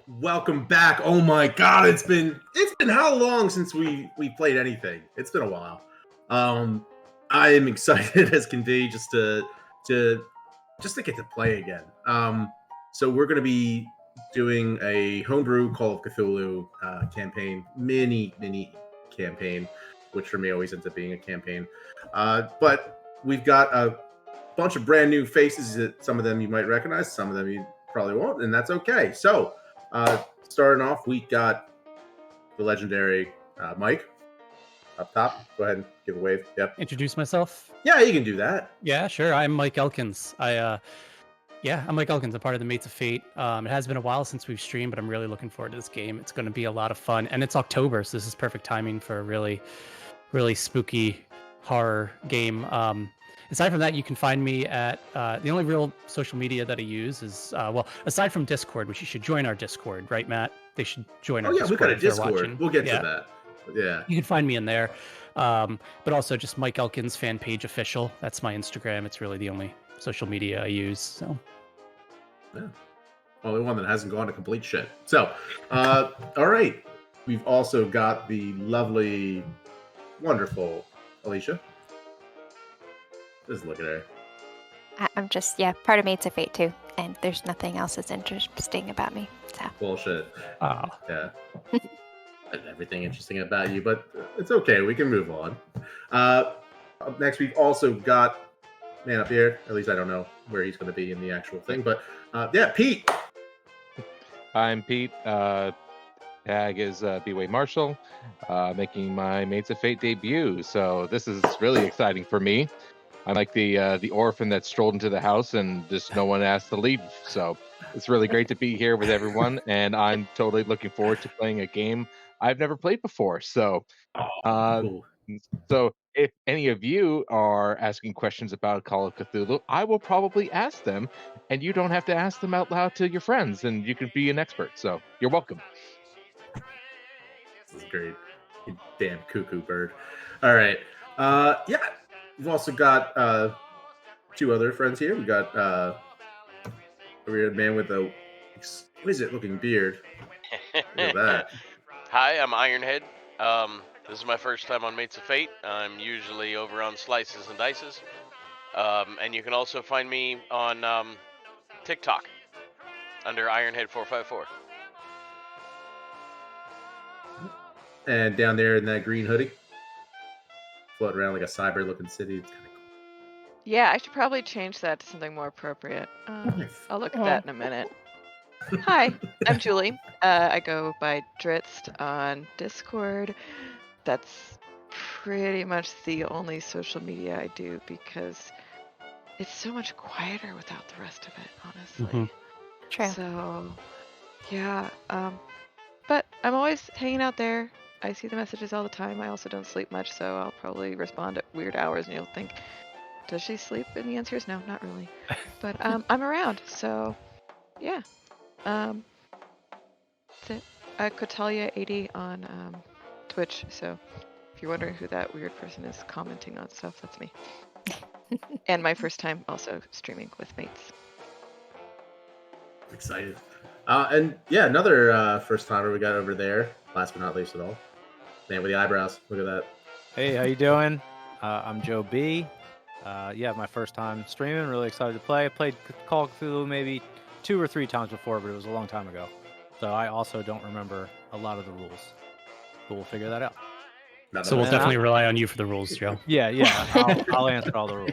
Welcome back. Oh my god, it's been how long since we played anything? It's been a while. I am excited as can be to just to get to play again. So we're going to be doing a homebrew Call of Cthulhu campaign, mini campaign, which for me always ends up being a campaign. But we've got a bunch of brand new faces that some of them you might recognize, some of them you probably won't, and that's okay. So starting off, we got the legendary Mike up top. Go ahead and give a wave. Yep. Introduce myself? Yeah, you can do that. Yeah, sure. I'm Mike Elkins. I'm Mike Elkins. I'm part of the Mates of Fate. It has been a while since we've streamed, but I'm really looking forward to this game. It's going to be a lot of fun, and it's October, so this is perfect timing for a really, really spooky horror game. Aside from that, you can find me at the only real social media that I use is aside from Discord, which you should join our Discord, right, Matt? They should join our Discord. Oh yeah, we got a Discord. We'll get to that. Yeah, you can find me in there, but also just Mike Elkins fan page official. That's my Instagram. It's really the only social media I use. So, yeah, only one that hasn't gone to complete shit. So, all right, we've also got the lovely, wonderful Alicia. Just look at her. I'm just, part of Mates of Fate too, and there's nothing else that's interesting about me. So. Bullshit. Oh. Yeah. Everything interesting about you, but it's okay. We can move on. Up next, we've also got man up here. At least I don't know where he's going to be in the actual thing, but Pete. I'm Pete. Tag is B-Way Marshall, making my Mates of Fate debut. So this is really exciting for me. I'm like the orphan that strolled into the house and just no one asked to leave. So it's really great to be here with everyone, and I'm totally looking forward to playing a game I've never played before. So, Cool. So if any of you are asking questions about Call of Cthulhu, I will probably ask them, and you don't have to ask them out loud to your friends, and you can be an expert. So you're welcome. This is great. You damn cuckoo bird. All right. We've also got two other friends here. We got a weird man with a exquisite looking beard. Look at that. Hi, I'm Ironhead. This is my first time on Mates of Fate. I'm usually over on Slices and Dices. And you can also find me on TikTok under Ironhead454. And down there in that green hoodie, floating around like a cyber-looking city. It's kind of cool. Yeah, I should probably change that to something more appropriate. I'll look at that in a minute. Hi, I'm Julie. I go by Drizzt on Discord. That's pretty much the only social media I do because it's so much quieter without the rest of it, honestly. Mm-hmm. True. So, yeah. But I'm always hanging out there. I see the messages all the time. I also don't sleep much, so I'll probably respond at weird hours, and you'll think, does she sleep? And the answer is no, not really. But I'm around, so yeah. That's it. Katalia80 on Twitch, so if you're wondering who that weird person is commenting on stuff, that's me. And my first time also streaming with mates. Excited. And yeah, another first timer we got over there. Last but not least at all. Man with the eyebrows. Look at that. Hey, how you doing? I'm Joe B. My first time streaming. Really excited to play. I played Call of Cthulhu maybe 2 or 3 times before, but it was a long time ago. So I also don't remember a lot of the rules. But we'll figure that out. So we'll definitely rely on you for the rules, Joe. Yeah. I'll answer all the rules.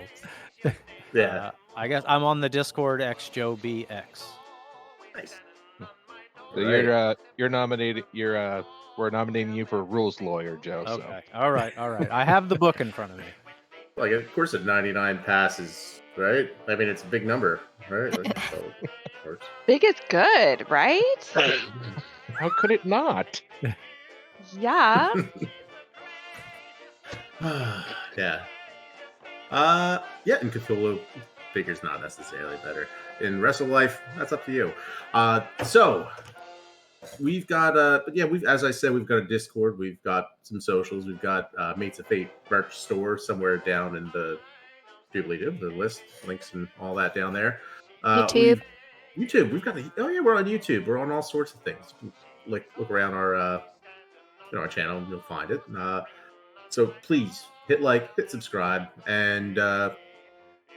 Yeah. I guess I'm on the Discord XJoeBX. Nice. So you're nominated. We're nominating you for rules lawyer, Joe. Okay. So. All right. I have the book in front of me. Like, of course, a 99 passes, right? I mean, it's a big number, right? So, of course. Big is good, right? How could it not? Yeah. Yeah. In Cthulhu, bigger's not necessarily better. In rest of life, that's up to you. So we've got as I said, we've got a Discord, we've got some socials, we've got Mates of Fate merch store somewhere down in the doobly-doo, the list, links and all that down there. YouTube. YouTube. We've got we're on YouTube. We're on all sorts of things. Like look around our channel, and you'll find it. So please hit like, hit subscribe, and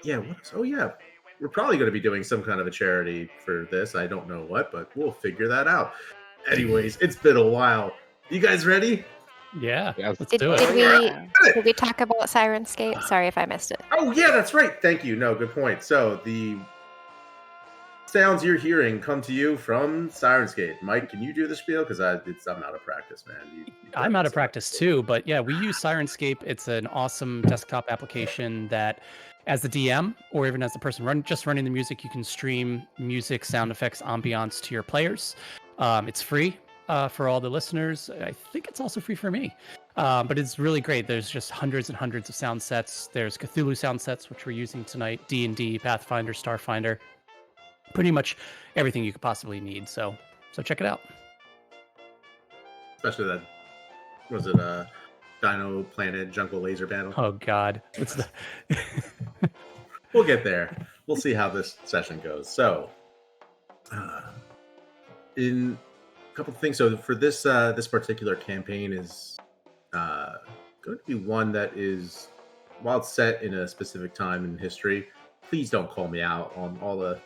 yeah. What else? Oh yeah, we're probably going to be doing some kind of a charity for this. I don't know what, but we'll figure that out. Anyways, it's been a while. You guys ready? Yeah, Yes. let's Did, do it. did we Yeah. did we talk about Syrinscape? Sorry if I missed it. Oh yeah, that's right. Thank you. No, good point. So the sounds you're hearing come to you from Syrinscape. Mike, can you do the spiel? Because I'm out of practice, man. I'm out of practice too, but yeah, we use Syrinscape. It's an awesome desktop application that, as the DM or even as the person just running the music, you can stream music, sound effects, ambiance to your players. It's free for all the listeners. I think it's also free for me, but it's really great. There's just hundreds and hundreds of sound sets. There's Cthulhu sound sets, which we're using tonight, D&D, Pathfinder, Starfinder, pretty much everything you could possibly need. So check it out. Especially that, was it Dino Planet Jungle Laser Battle? Oh God, what's the? We'll get there. We'll see how this session goes. So, in a couple of things. So for this this particular campaign is going to be one that is, while it's set in a specific time in history, please don't call me out on all the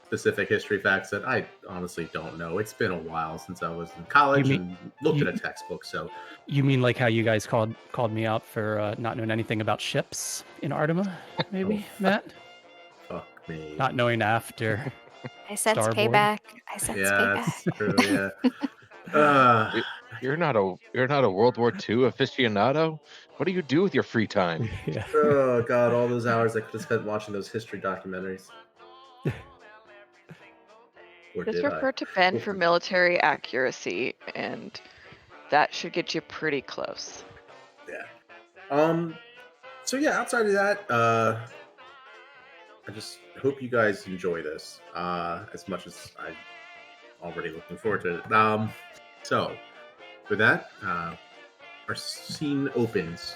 specific history facts that I honestly don't know. It's been a while since I was in college and looked at a textbook. So you mean like how you guys called me out for not knowing anything about ships in Artima, maybe, Matt? Fuck me. Not knowing after. I sense Starboard. payback. I sense Yeah, payback. that's true. Yeah. You're not a World War II aficionado. What do you do with your free time? Yeah. Oh God, all those hours I could have spent watching those history documentaries. Or Just did I? refer to Ben for military accuracy, and that should get you pretty close. Yeah. So yeah, outside of that, I just hope you guys enjoy this as much as I'm already looking forward to it. So with that, our scene opens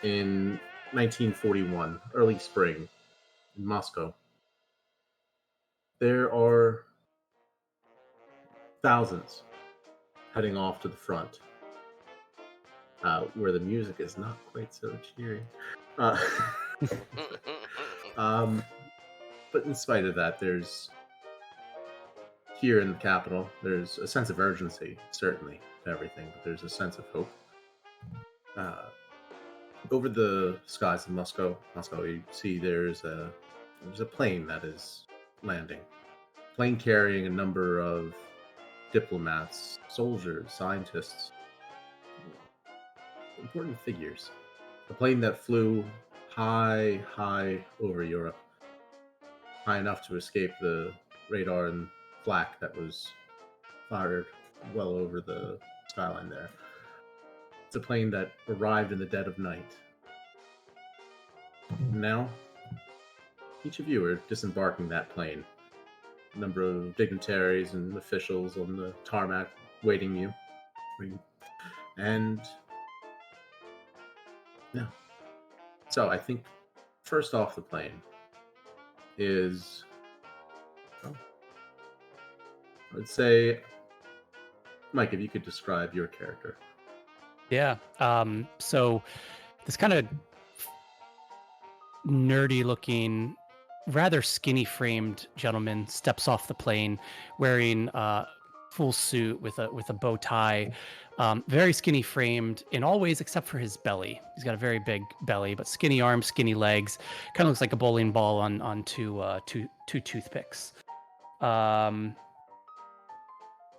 in 1941, early spring, in Moscow. There are thousands heading off to the front, where the music is not quite so cheery. But in spite of that, here in the capital, there's a sense of urgency, certainly, to everything, but there's a sense of hope. Over the skies of Moscow, you see there's a plane that is landing. Plane carrying a number of diplomats, soldiers, scientists, important figures. A plane that flew high over Europe, high enough to escape the radar and flak that was fired well over the skyline there. It's a plane that arrived in the dead of night. Now, each of you are disembarking that plane. A number of dignitaries and officials on the tarmac waiting you. And yeah. So I think first off the plane is, I would say, Mike, if you could describe your character. Yeah. So this kind of nerdy looking, rather skinny framed gentleman steps off the plane wearing a full suit with a bow tie, very skinny framed in all ways except for his belly. He's got a very big belly, but skinny arms, skinny legs, kind of looks like a bowling ball on two toothpicks.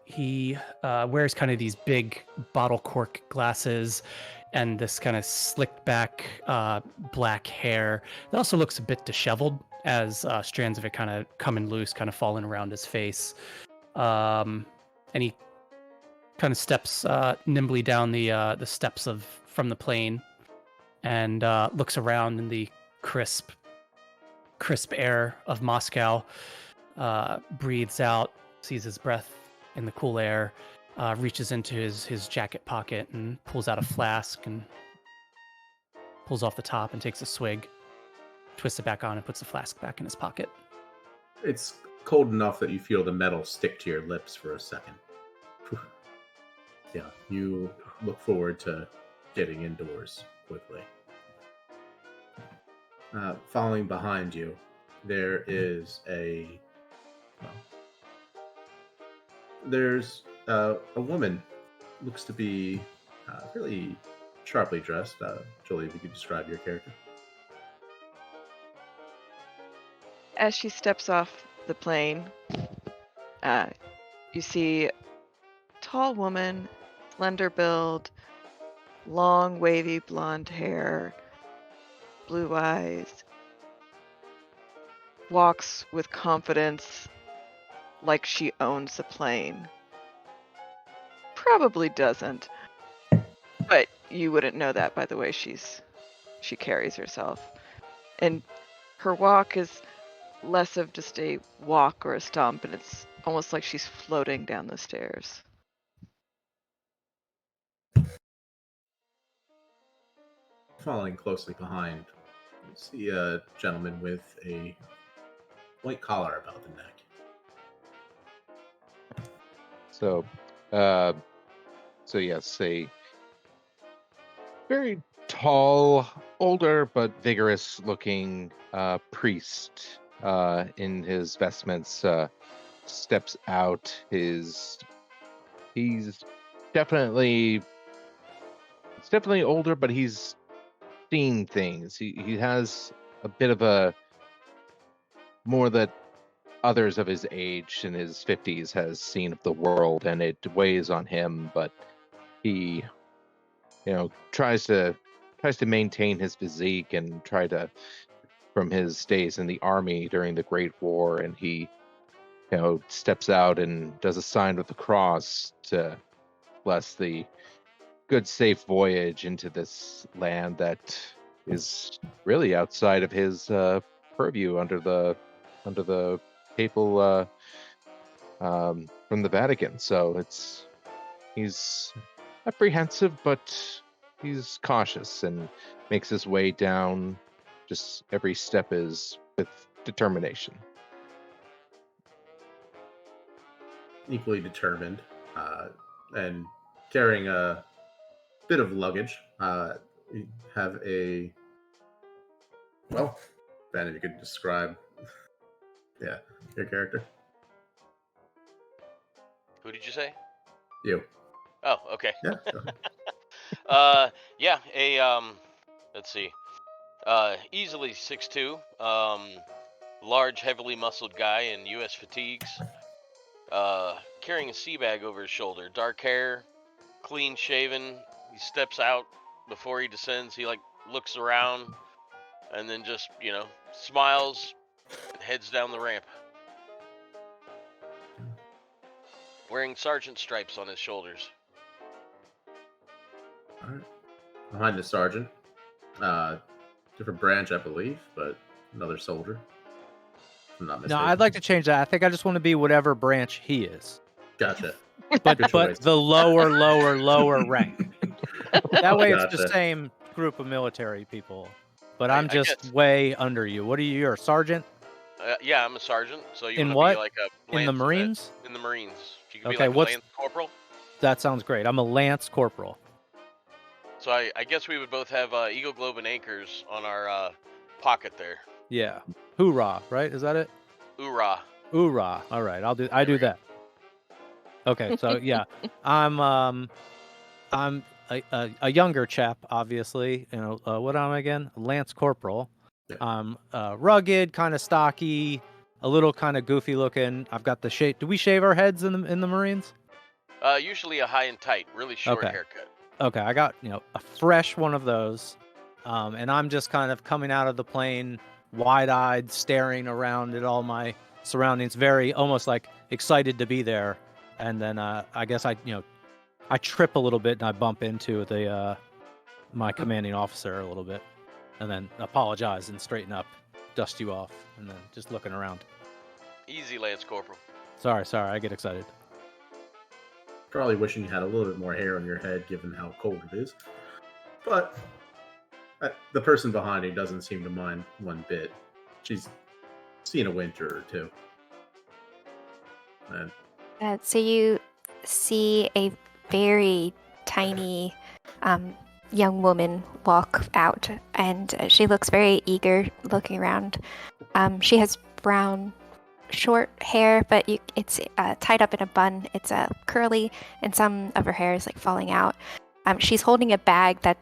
He wears kind of these big bottle cork glasses and this kind of slicked back black hair that also looks a bit disheveled as strands of it kind of coming loose, kind of falling around his face. And he kind of steps nimbly down the steps from the plane and looks around in the crisp air of Moscow, breathes out, sees his breath in the cool air, reaches into his jacket pocket and pulls out a flask and pulls off the top and takes a swig, twists it back on and puts the flask back in his pocket. It's cold enough that you feel the metal stick to your lips for a second. Yeah, you look forward to getting indoors quickly. Following behind you, there is there's a woman. Looks to be really sharply dressed. Julie, if you could describe your character. As she steps off the plane, you see tall woman, slender build, long wavy blonde hair, blue eyes, walks with confidence like she owns the plane. Probably doesn't, but you wouldn't know that by the way she carries herself. And her walk is less of just a walk or a stomp, and it's almost like she's floating down the stairs. Following closely behind, you see a gentleman with a white collar about the neck. So, yes, a very tall, older but vigorous-looking priest in his vestments steps out. He's definitely older, but he's seen things. He has a bit of a more that others of his age in his 50s has seen of the world, and it weighs on him, but he tries to maintain his physique and try to, from his days in the army during the Great War, and he steps out and does a sign with the cross to bless the good safe voyage into this land that is really outside of his purview under the papal from the Vatican. So he's apprehensive, but he's cautious and makes his way down. Just every step is with determination. Equally determined, and carrying a bit of luggage. You have Ben, if you could describe, your character. Who did you say? You. Oh, okay. Yeah. Go ahead. Let's see. Easily 6'2", large, heavily muscled guy in U.S. fatigues, carrying a sea bag over his shoulder, dark hair, clean shaven. He steps out before he descends. He looks around and then just smiles and heads down the ramp. Wearing sergeant stripes on his shoulders. All right. Behind the sergeant, different branch, I believe, but another soldier. If I'm not No, mistaken. I'd like to change that. I think I just want to be whatever branch he is. Gotcha. But Good choice. the lower rank. That way it's the Gotcha. same group of military people. But I I'm just guess. way under you. What are you? You're a sergeant? Yeah, I'm a sergeant. So you In want to what? be like a In the lance, Marines? in the Marines. You can Okay, be like what's- a lance corporal. That sounds great. I'm a lance corporal. So I guess we would both have Eagle Globe and anchors on our pocket there. Yeah. Hoorah, right? Is that it? Hoorah. Hoorah. All right, I do we go. that. Okay, so yeah, I'm a younger chap, obviously. What am I again? Lance corporal. Yeah. I'm rugged, kind of stocky, a little kind of goofy looking. I've got the shape. Do we shave our heads in the Marines? Usually a high and tight, really short Okay. haircut. Okay, I got a fresh one of those, and I'm just kind of coming out of the plane, wide-eyed, staring around at all my surroundings, very almost like excited to be there. And then I guess I trip a little bit and I bump into my commanding officer a little bit, and then apologize and straighten up, dust you off, and then just looking around. Easy, Lance Corporal. Sorry, I get excited. Probably wishing you had a little bit more hair on your head, given how cold it is. But the person behind you doesn't seem to mind one bit. She's seen a winter or two. And So you see a very tiny young woman walk out, and she looks very eager, looking around. She has brown, short hair, but it's tied up in a bun. It's curly, and some of her hair is like falling out. She's holding a bag that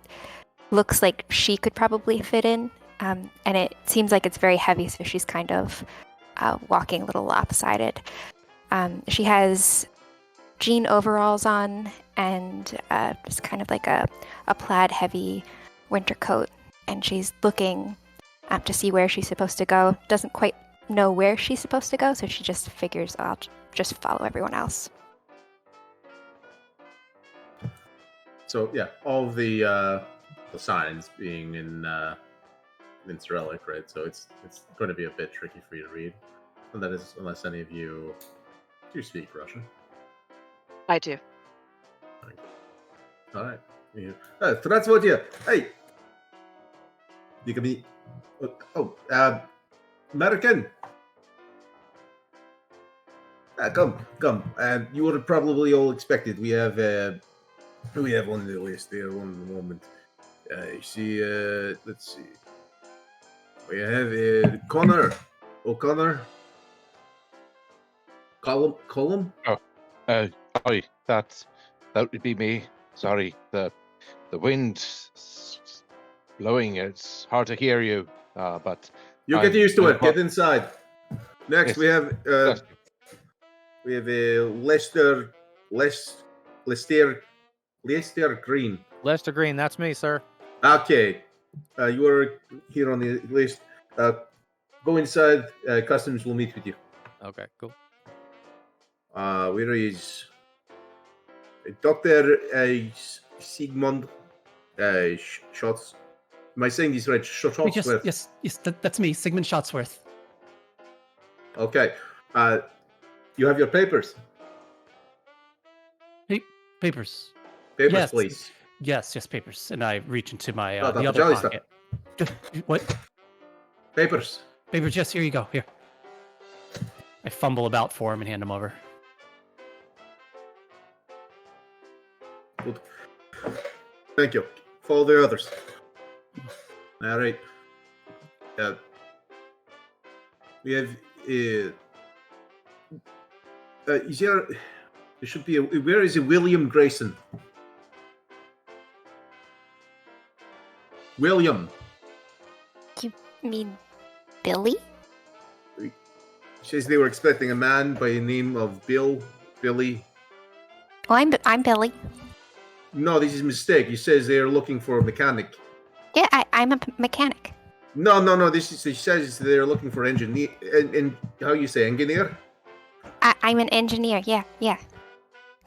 looks like she could probably fit in, and it seems like it's very heavy, so she's kind of walking a little lopsided. She has jean overalls on and just kind of like a plaid heavy winter coat, and she's looking to see where she's supposed to go. Doesn't quite know where she's supposed to go, so she just figures I'll just follow everyone else. so yeah, all of the signs being in Cyrillic, right? So it's going to be a bit tricky for you to read. And that is, unless any of you do speak Russian. I do. All right. Yeah. Здравствуйте. Hey. You can be. Oh, American. Come. You were probably all expected. We have on the list there. One moment. You see. Let's see. We have Connor O'Connor. Column. Sorry, that would be me. Sorry, the wind's blowing. It's hard to hear you, but You get used to it. Get inside. Yes. Next, we have Lester Green. Lester Green, that's me, sir. Okay, you are here on the list. Go inside. Customs will meet with you. Okay, cool. Where is Dr. Sigmund Shots? Am I saying this right? Shotsworth. Yes, that's me, Sigmund Shotsworth. Okay. You have your papers. Papers. Papers, Yes. please. Yes, papers. And I reach into my Oh, the Dr. other Jolly pocket. What? Papers. Papers, yes, here you go. Here. I fumble about for him and hand him over. Good. Thank you. Follow the others. All right. We have. Is there should be where is William Grayson? William. You mean Billy? He says they were expecting a man by the name of Billy. Oh, I'm Billy. No, this is a mistake. He says they are looking for a mechanic. Yeah, I'm a mechanic. No. He says they're looking for engineer. And how you say engineer? I'm an engineer. Yeah.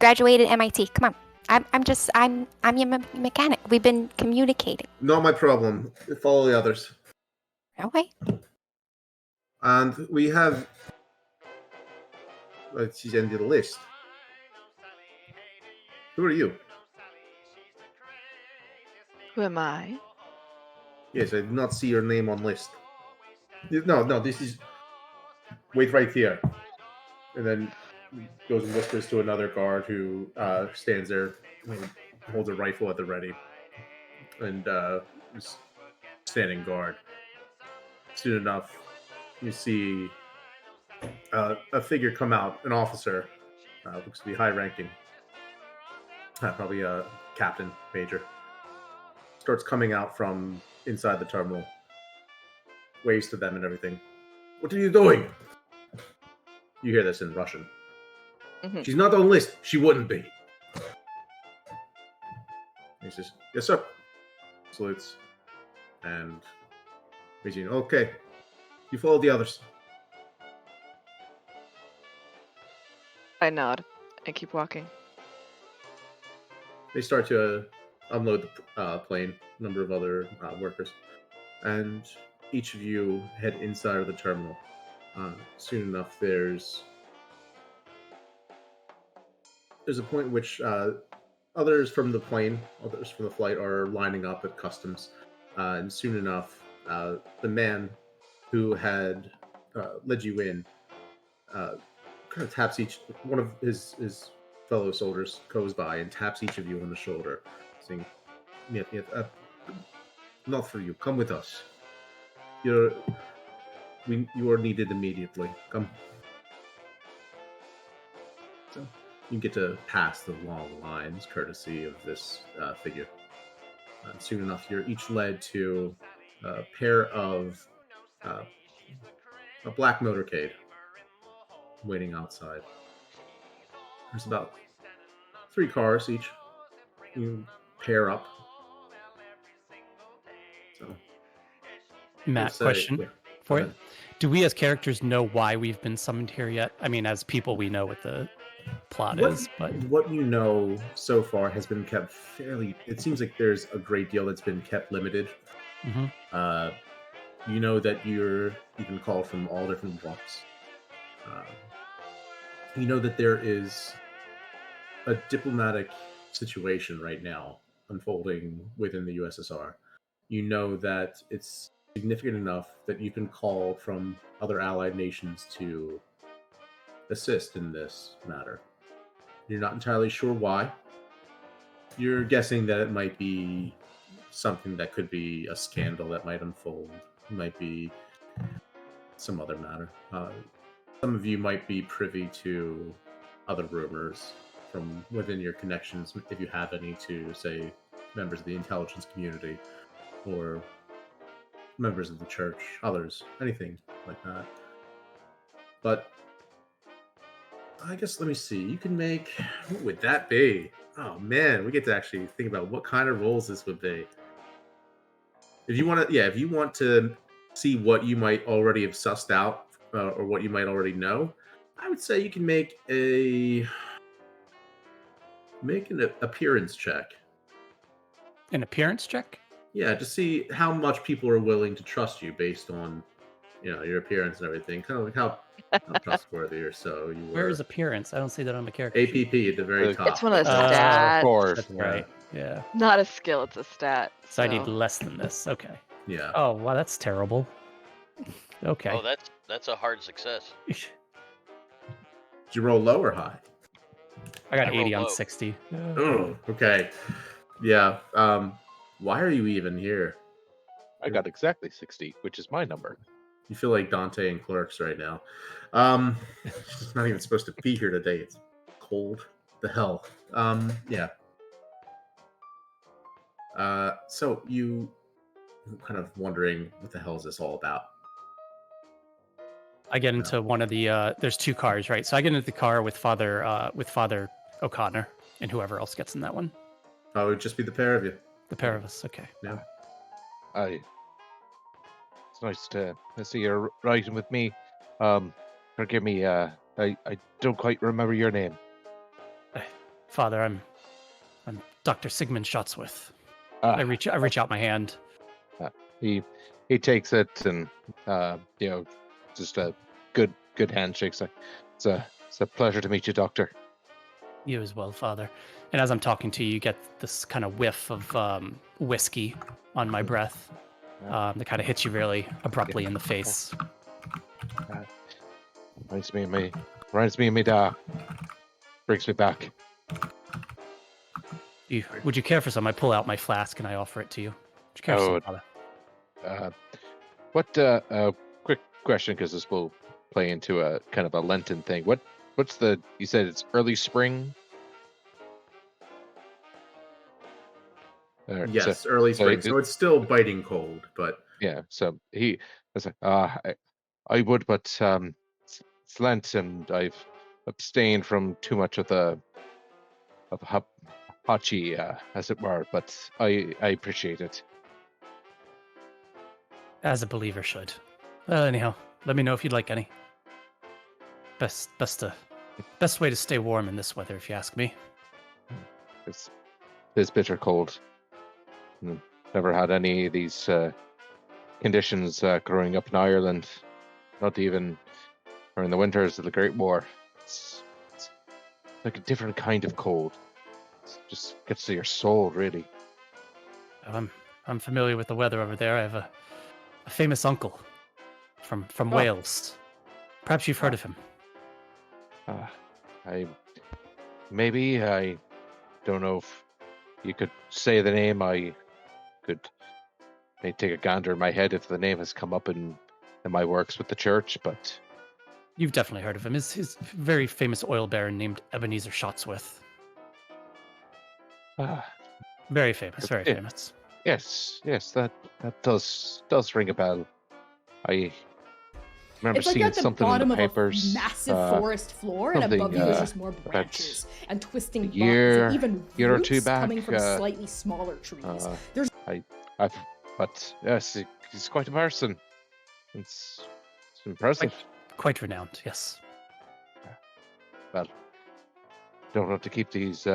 Graduated MIT. Come on. I'm your mechanic. We've been communicating. Not my problem. Follow the others. Okay. And we have. She's ended the list. Who are you? Who am I? Yes, I did not see your name on list. No, this is. Wait right here. And then goes and whispers to another guard who stands there, holds a rifle at the ready, and is standing guard. Soon enough, you see a figure come out, an officer, looks to be high-ranking, probably a captain, major. Starts coming out from inside the terminal, waves to them and everything. What are you doing? You hear this in Russian. Mm-hmm. She's not on list. She wouldn't be. He says, yes, sir. Salutes. And he's saying, okay. You follow the others. I nod and keep walking. They start to unload the plane, a number of other workers. And each of you head inside of the terminal. Soon enough, there's a point in which others from the plane, others from the flight are lining up at customs. And soon enough, the man who had led you in kind of taps one of his fellow soldiers goes by and taps each of you on the shoulder, saying, "Not for you. Come with us. You are needed immediately. Come." So you get to pass the long lines, courtesy of this figure. Soon enough, you're each led to a pair of a black motorcade waiting outside. There's about 3 cars each. You pair up. So, Matt, say, question yeah, for go you. ahead. Do we as characters know why we've been summoned here yet? I mean, as people, we know what the plot is, but What you know so far has been kept fairly. It seems like there's a great deal that's been kept limited. Mhm. You know that you're even called from all different walks. You know that there is a diplomatic situation right now unfolding within the USSR. You know that it's significant enough that you can call from other allied nations to assist in this matter. You're not entirely sure why. You're guessing that it might be something that could be a scandal that might unfold. It might be some other matter. Some of you might be privy to other rumors from within your connections, if you have any, to, say, members of the intelligence community or members of the church, others, anything like that. But I guess, let me see. You can make... What would that be? Oh, man, we get to actually think about what kind of roles this would be. If you want to, if you want to see what you might already have sussed out or what you might already know, I would say you can make an appearance check. An appearance check? Yeah, to see how much people are willing to trust you based on, your appearance and everything. Kind of like how trustworthy or so you were. Where is appearance? I don't see that on the character APP sheet. at the very top. It's one of the Of stats. Of course. That's right. Yeah. Not a skill, it's a stat. So I need less than this. Okay. Yeah. Oh, wow, that's terrible. Okay. Oh, that's a hard success. Did you roll low or high? I got I 80 rolled on low. 60. Oh, okay. Yeah. Why are you even here? I got exactly 60, which is my number. You feel like Dante and Clerks right now. She's not even supposed to be here today. It's cold. The hell. Yeah. So you kind of wondering what the hell is this all about? I get into one of the there's 2 cars, right? So I get into the car with Father O'Connor and whoever else gets in that one. Oh, it would just be the pair of you. The pair of us. Okay. Yeah. It's nice to see you're riding with me. Forgive me, I don't quite remember your name. Father, I'm Dr. Sigmund Shotsworth. Ah, I reach out my hand. He takes it and just a good handshake. So it's a pleasure to meet you, Doctor. You as well, Father. And as I'm talking to you, you get this kind of whiff of whiskey on my breath that kind of hits you really abruptly in the face. Reminds me of me dad. Brings me back. Would you care for some? I pull out my flask and I offer it to you. Would you care for some, Father? Quick question, because this will play into a kind of a Lenten thing. What's you said it's early spring? Yes, early spring. So it's still biting cold, but yeah. So I was like, I would, but it's Lent, and I've abstained from too much of hachi, as it were. But I appreciate it. As a believer should. Anyhow, let me know if you'd like any. Best way to stay warm in this weather, if you ask me. It's bitter cold. Never had any of these conditions growing up in Ireland. Not even during the winters of the Great War. It's like a different kind of cold. It just gets to your soul, really. I'm familiar with the weather over there. I have a famous uncle from Wales. Perhaps you've heard of him. I don't know if you could say the name. I could may take a gander in my head if the name has come up in my works with the church, but You've definitely heard of him. His very famous oil baron named Ebenezer Shotsworth. Very famous, very Yeah. famous. yes, that does ring a bell. I remember It's like seeing you're at the something in bottom the of a papers. massive forest floor, and something, above you is just more about branches and twisting a bugs year- and even year or roots two back, coming from slightly smaller trees. There's But yes, he's quite a person. It's impressive. Quite renowned, yes. Well, don't want to keep these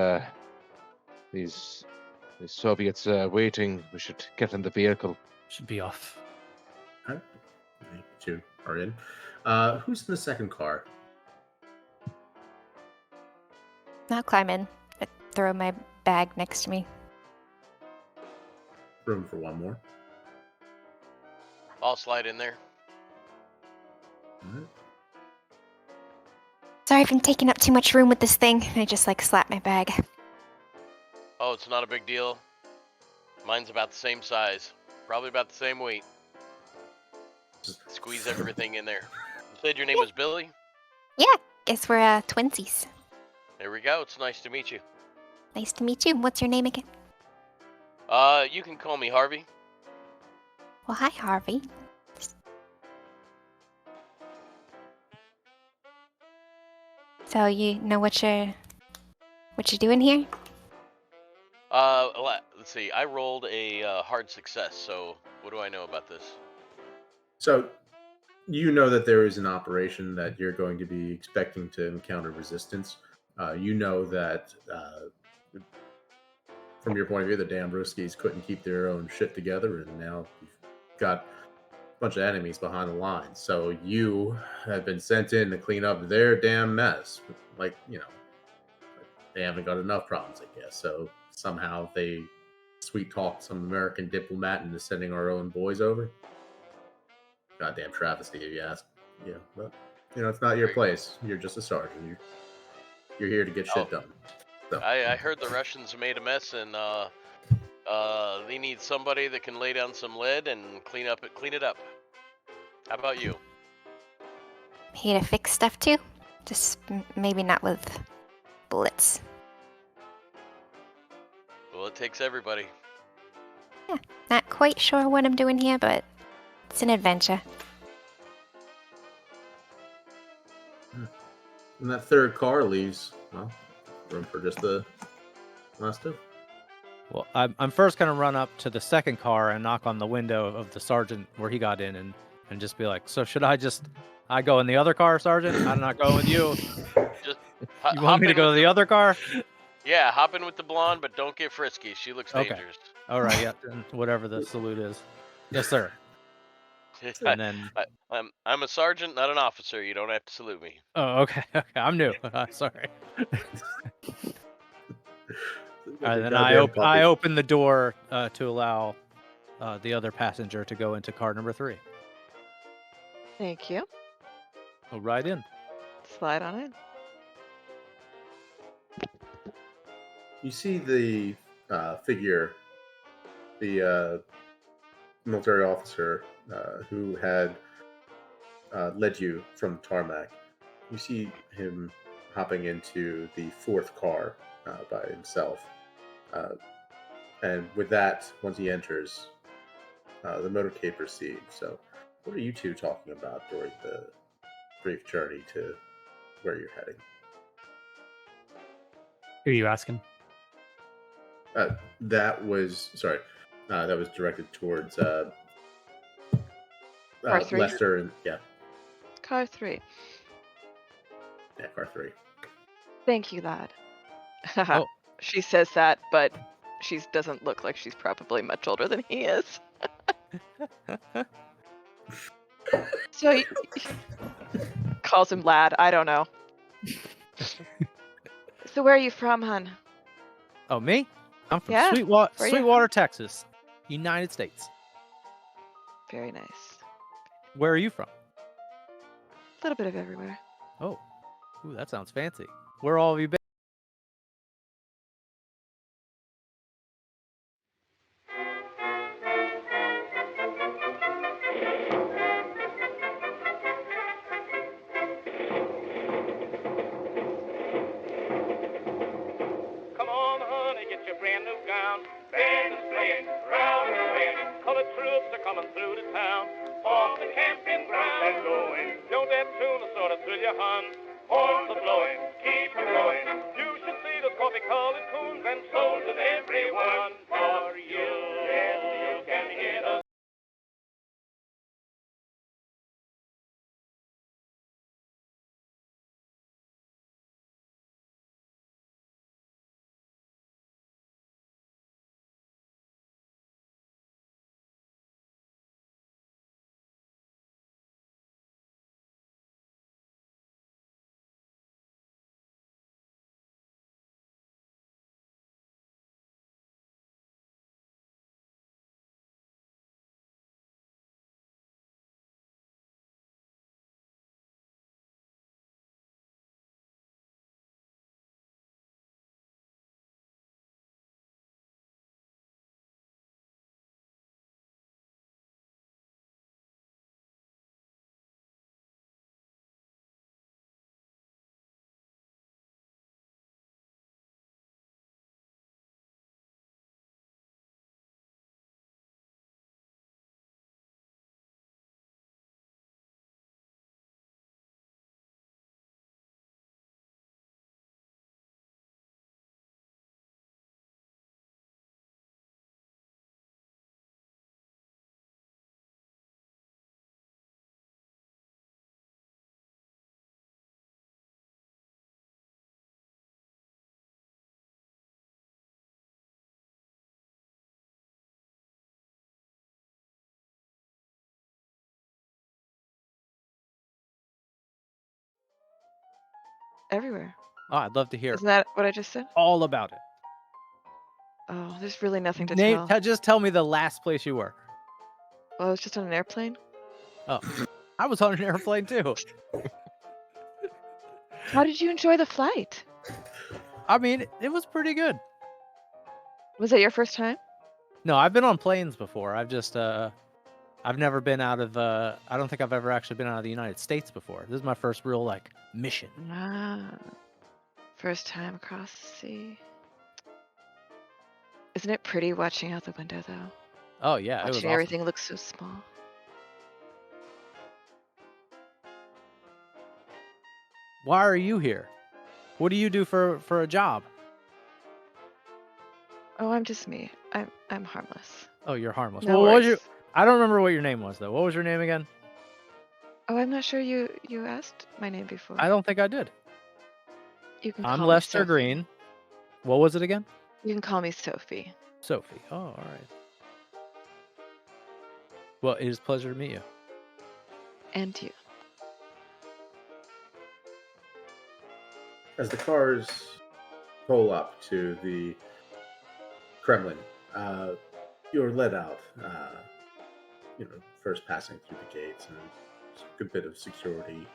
Soviets waiting. We should get in the vehicle. Should be off. All right. You two are in. Who's in the second car? I'll climb in. I throw my bag next to me. Room for one more. I'll slide in there. All right. Sorry if I'm taking up too much room with this thing. I just slap my bag. Oh, it's not a big deal. Mine's about the same size. Probably about the same weight. Just squeeze everything in there. You said your name was Billy? Yeah, guess we're twinsies. There we go. It's nice to meet you. Nice to meet you. What's your name again? You can call me Harvey. Well, hi, Harvey. So you know what you're doing here? Let's see. I rolled a hard success, so what do I know about this? So, you know that there is an operation that you're going to be expecting to encounter resistance. You know that, from your point of view, the Dambruskis couldn't keep their own shit together, and now you've got a bunch of enemies behind the lines. So you have been sent in to clean up their damn mess. Like, they haven't got enough problems, I guess. So somehow they sweet-talked some American diplomat into sending our own boys over. Goddamn travesty, if you ask. Yeah, but it's not your place. You're just a sergeant. You're here to get shit done. So. I heard the Russians made a mess, and they need somebody that can lay down some lead and clean it up. How about you? Here to fix stuff too? Just maybe not with bullets. Well, it takes everybody. Yeah, not quite sure what I'm doing here, but it's an adventure. And that third car leaves, room for just the last two. Well, I'm first going to run up to the second car and knock on the window of the sergeant where he got in and just be like, so should I go in the other car, Sergeant? I'm not going with you. Just You want me to go to the other car? Yeah, hop in with the blonde, but don't get frisky. She looks dangerous. All right, yeah, whatever the salute is. Yes, sir. And then I'm a sergeant, not an officer. You don't have to salute me. Oh, okay. I'm new. Sorry. And then I open the door to allow the other passenger to go into car number 3. Thank you. Go right in. Slide on in. You see the figure, the military officer who had led you from the tarmac. You see him hopping into the fourth car by himself. And with that, once he enters, the motorcade proceeds. So, what are you two talking about during the brief journey to where you're heading? Who are you asking? That was directed towards Car 3? Lester and Car 3. Yeah, car 3. Thank you, lad. Oh. She says that, but she doesn't look like she's probably much older than he is. So he calls him lad. I don't know. So where are you from, hun? Oh, me? I'm from Yeah, Sweetwater, Texas, United States. Very nice. Where are you from? A little bit of everywhere. Oh, Ooh, that sounds fancy. Where all have you been? Come on, honey, get your brand new gown. Band is playing, round and playing. Colored troops are coming through the town. Off the camping ground and going. Don't that tune sort of thrill you, hun? Horns are blowing, keep it going. You should see those coffee-colored coons and soldiers, everyone for you. Yes, you can hear the Everywhere. Oh, I'd love to hear Isn't that what I just said? all about it. Oh, there's really nothing to tell. Just tell me the last place you were. Well, I was just on an airplane. Oh, I was on an airplane too. How did you enjoy the flight? I mean, it was pretty good. Was it your first time? No, I've been on planes before. I've never been out of I don't think I've ever actually been out of the United States before. This is my first real like mission. Ah, first time across the sea. Isn't it pretty watching out the window, though? Oh yeah, it was Watching awesome. everything look so small. Why are you here? What do you do for a job? Oh, I'm just me. I'm harmless. Oh, you're harmless. No Well, what was worries. I don't remember what your name was though. What was your name again? Oh, I'm not sure you asked my name before. I don't think I did. You can I'm call me Lester Sophie. Green. What was it again? You can call me Sophie. Sophie. Oh, all right. Well, it is a pleasure to meet you. And you. As the cars pull up to the Kremlin, you're led out. First passing through the gates, and there's a good bit of security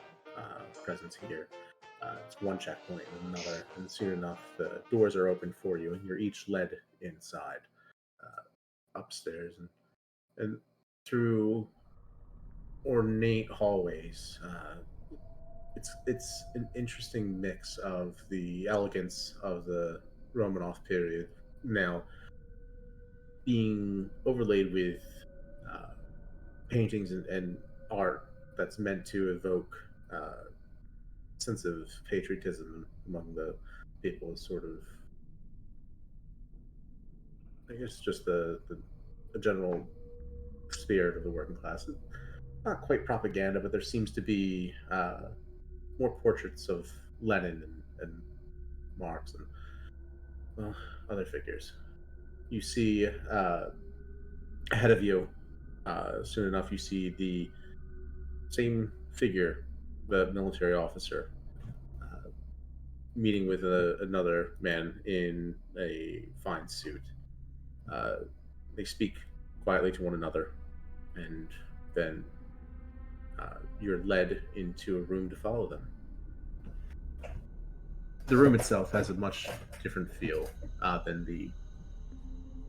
presence here. It's one checkpoint and another, and soon enough, the doors are open for you, and you're each led inside, upstairs, and through ornate hallways. It's an interesting mix of the elegance of the Romanov period now being overlaid with uh, paintings and art that's meant to evoke sense of patriotism among the people, is sort of, I guess, just the general spirit of the working class. Not quite propaganda, but there seems to be more portraits of Lenin and Marx and, well, other figures. You see ahead of you, soon enough, you see the same figure, the military officer, meeting with another man in a fine suit. Uh, they speak quietly to one another, and then you're led into a room to follow them. the room itself has a much different feel than the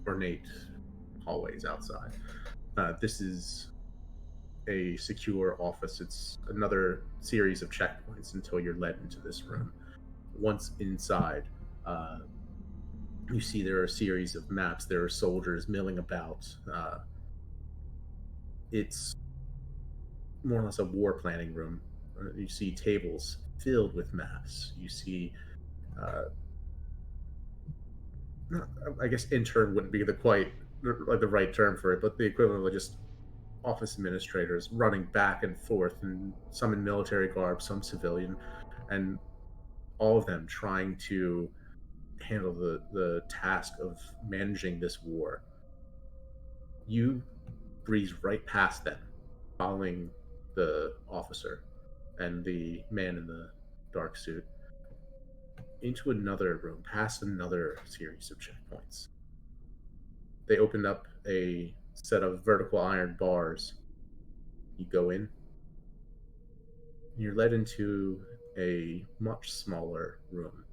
ornate hallways outside. This is a secure office. It's another series of checkpoints until you're led into this room. Once inside, you see there are a series of maps. There are soldiers milling about. It's more or less a war planning room. You see tables filled with maps. You see, I guess intern wouldn't be the right term for it, but the equivalent of just office administrators running back and forth, and some in military garb, some civilian, and all of them trying to handle the task of managing this war. You breeze right past them, following the officer and the man in the dark suit into another room, past another series of checkpoints. They opened up a set of vertical iron bars. You go in. You're led into a much smaller room.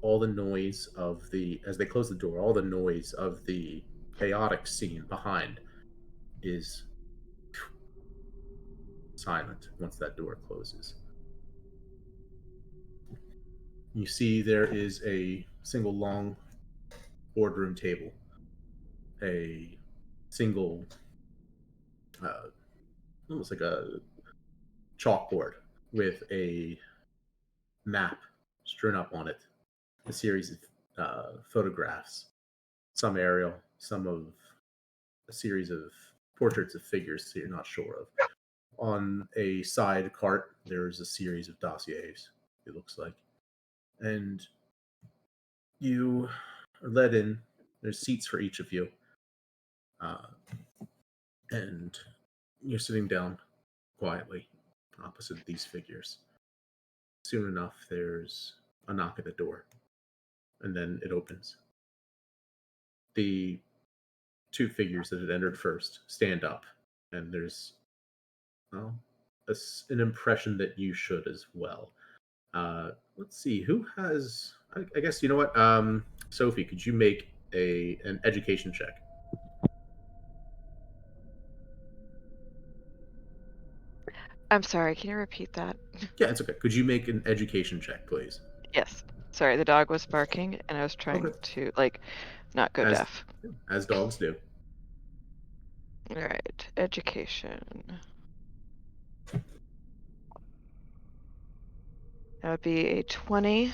All the noise of as they close the door, all the noise of the chaotic scene behind is silent once that door closes. You see there is a single long boardroom table, a single, almost like a chalkboard with a map strewn up on it, a series of photographs, some aerial, some of a series of portraits of figures that you're not sure of. On a side cart, there's a series of dossiers, it looks like. And you are led in. There's seats for each of you. And you're sitting down quietly opposite these figures. Soon enough, there's a knock at the door, and then it opens. The two figures that had entered first stand up, and there's an impression that you should as well. Let's see, who has... I guess, you know what? Sophie, could you make an education check? I'm sorry, can you repeat that? Yeah, it's okay. Could you make an education check, please? Yes. Sorry, the dog was barking and I was trying to, not go deaf. As dogs do. All right, education. That would be a 20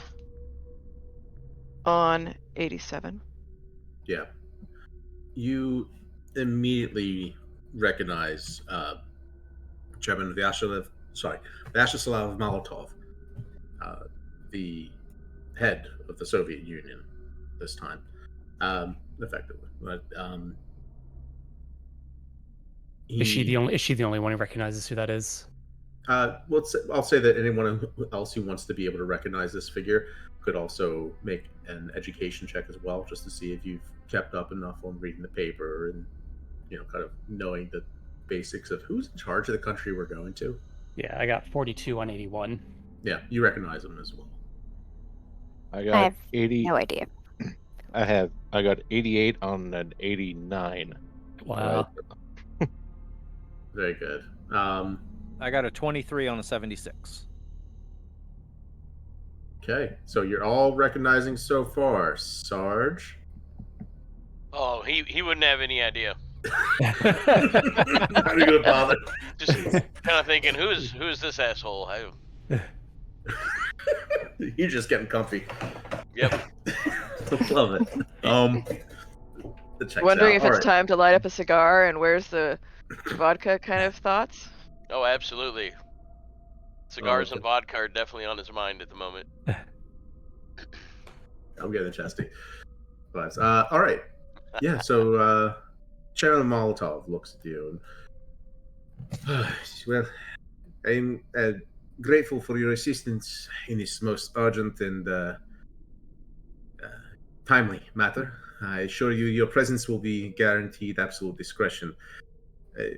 on 87. Yeah. You immediately recognize Chairman Vyacheslav Molotov, the head of the Soviet Union this time, effectively. But Is she the only one who recognizes who that is? I'll say that anyone else who wants to be able to recognize this figure could also make an education check as well, just to see if you've kept up enough on reading the paper and kind of knowing the basics of who's in charge of the country we're going to. Yeah, I got 42 on 81. Yeah, you recognize him as well. I got I have 80. no idea. I got 88 on an 89. Wow. Very good. I got a 23 on a 76. Okay, so you're all recognizing so far. Sarge? Oh, he wouldn't have any idea. Not even gonna bother. Just kind of thinking, who is this asshole? You're just getting comfy. Yep. Love it. Wondering if it's time to light up a cigar and where's the vodka kind of thoughts? Oh, absolutely. Cigars and vodka are definitely on his mind at the moment. I'm getting chesty. But all right. Yeah, so Chairman Molotov looks at you and well, I'm grateful for your assistance in this most urgent and timely matter. I assure you your presence will be guaranteed absolute discretion.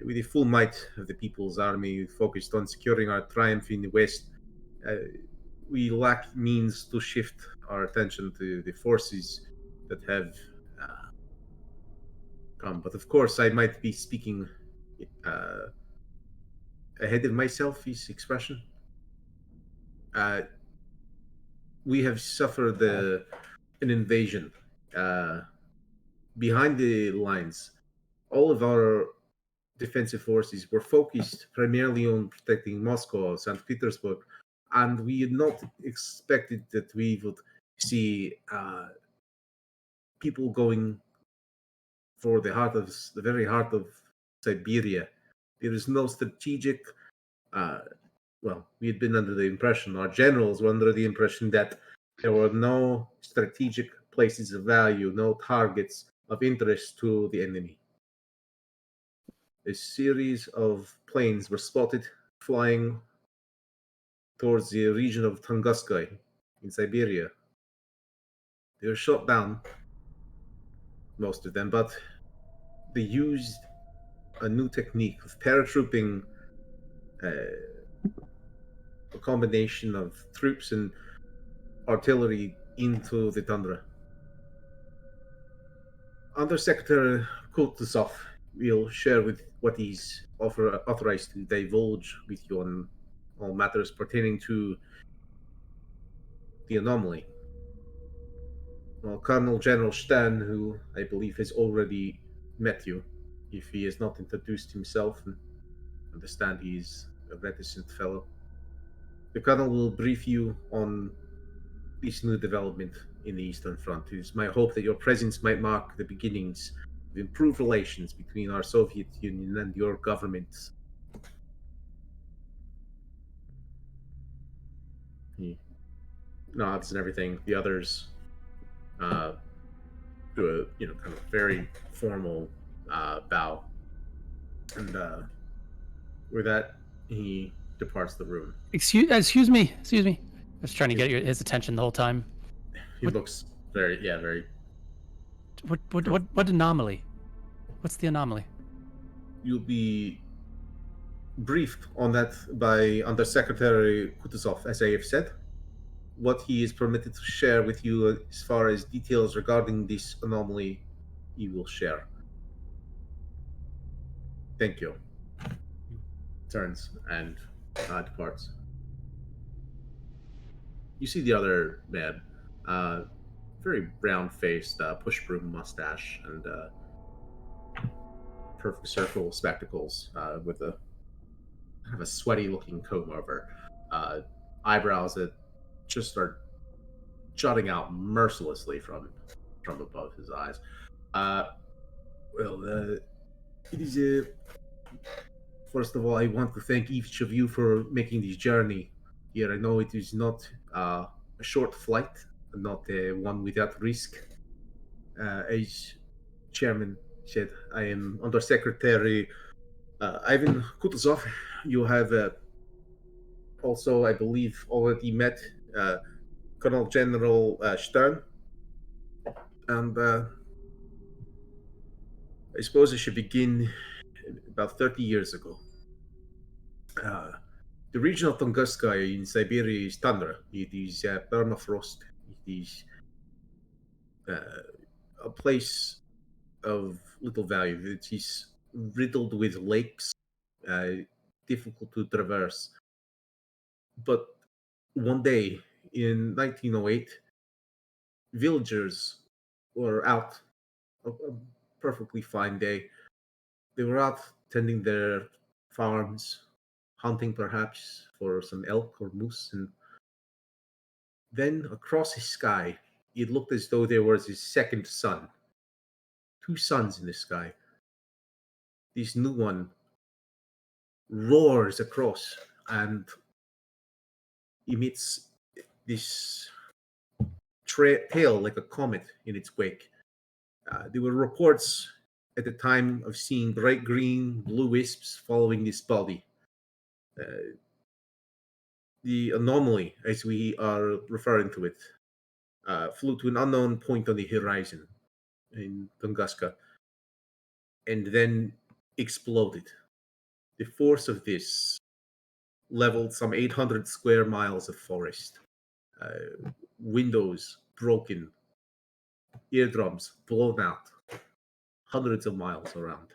With the full might of the People's Army focused on securing our triumph in the West, we lack means to shift our attention to the forces that have come. But of course, I might be speaking uh, ahead of myself, his expression. We have suffered an invasion behind the lines. All of our defensive forces were focused primarily on protecting Moscow, St. Petersburg, and we had not expected that we would see people going for the very heart of Siberia. There is no strategic. Uh, well, we had been under the impression, our generals were under the impression that there were no strategic places of value, no targets of interest to the enemy. A series of planes were spotted flying towards the region of Tunguska in Siberia. They were shot down, most of them, but they used a new technique of paratrooping, a combination of troops and artillery into the tundra. Undersecretary Kutuzov will share with what he's authorized to divulge with you on all matters pertaining to the anomaly. Well, Colonel General Stern, who I believe has already met you, if he has not introduced himself, and understand he's a reticent fellow, the Colonel will brief you on this new development in the Eastern Front. It is my hope that your presence might mark the beginnings of improved relations between our Soviet Union and your government. He nods and everything. The others do a kind of very formal bow, and with that he departs the room. Excuse me. I was trying to get his attention the whole time. He looks very. What anomaly? What's the anomaly? You'll be briefed on that by Undersecretary Kutuzov, as I have said. What he is permitted to share with you as far as details regarding this anomaly, he will share. Thank you. Turns and departs. You see the other man, very brown-faced, push broom mustache, and perfect circle spectacles with a kind of a sweaty-looking comb-over, eyebrows that just start jutting out mercilessly from above his eyes. It is first of all, I want to thank each of you for making this journey here. I know it is not a short flight, not one without risk. As Chairman said, I am Undersecretary Ivan Kutuzov. You have also, I believe, already met Colonel General Stern. And I suppose I should begin about 30 years ago. The region of Tunguska in Siberia is tundra. It is permafrost. It is a place of little value. It is riddled with lakes, difficult to traverse. But one day in 1908, villagers were out, a perfectly fine day. They were out tending their farms, hunting perhaps for some elk or moose, and then across the sky, it looked as though there was a second sun. Two suns in the sky. This new one roars across and emits this tail like a comet in its wake. There were reports at the time of seeing bright green, blue wisps following this body. The anomaly, as we are referring to it, flew to an unknown point on the horizon in Tunguska and then exploded. The force of this leveled some 800 square miles of forest. windows broken, eardrums blown out, hundreds of miles around.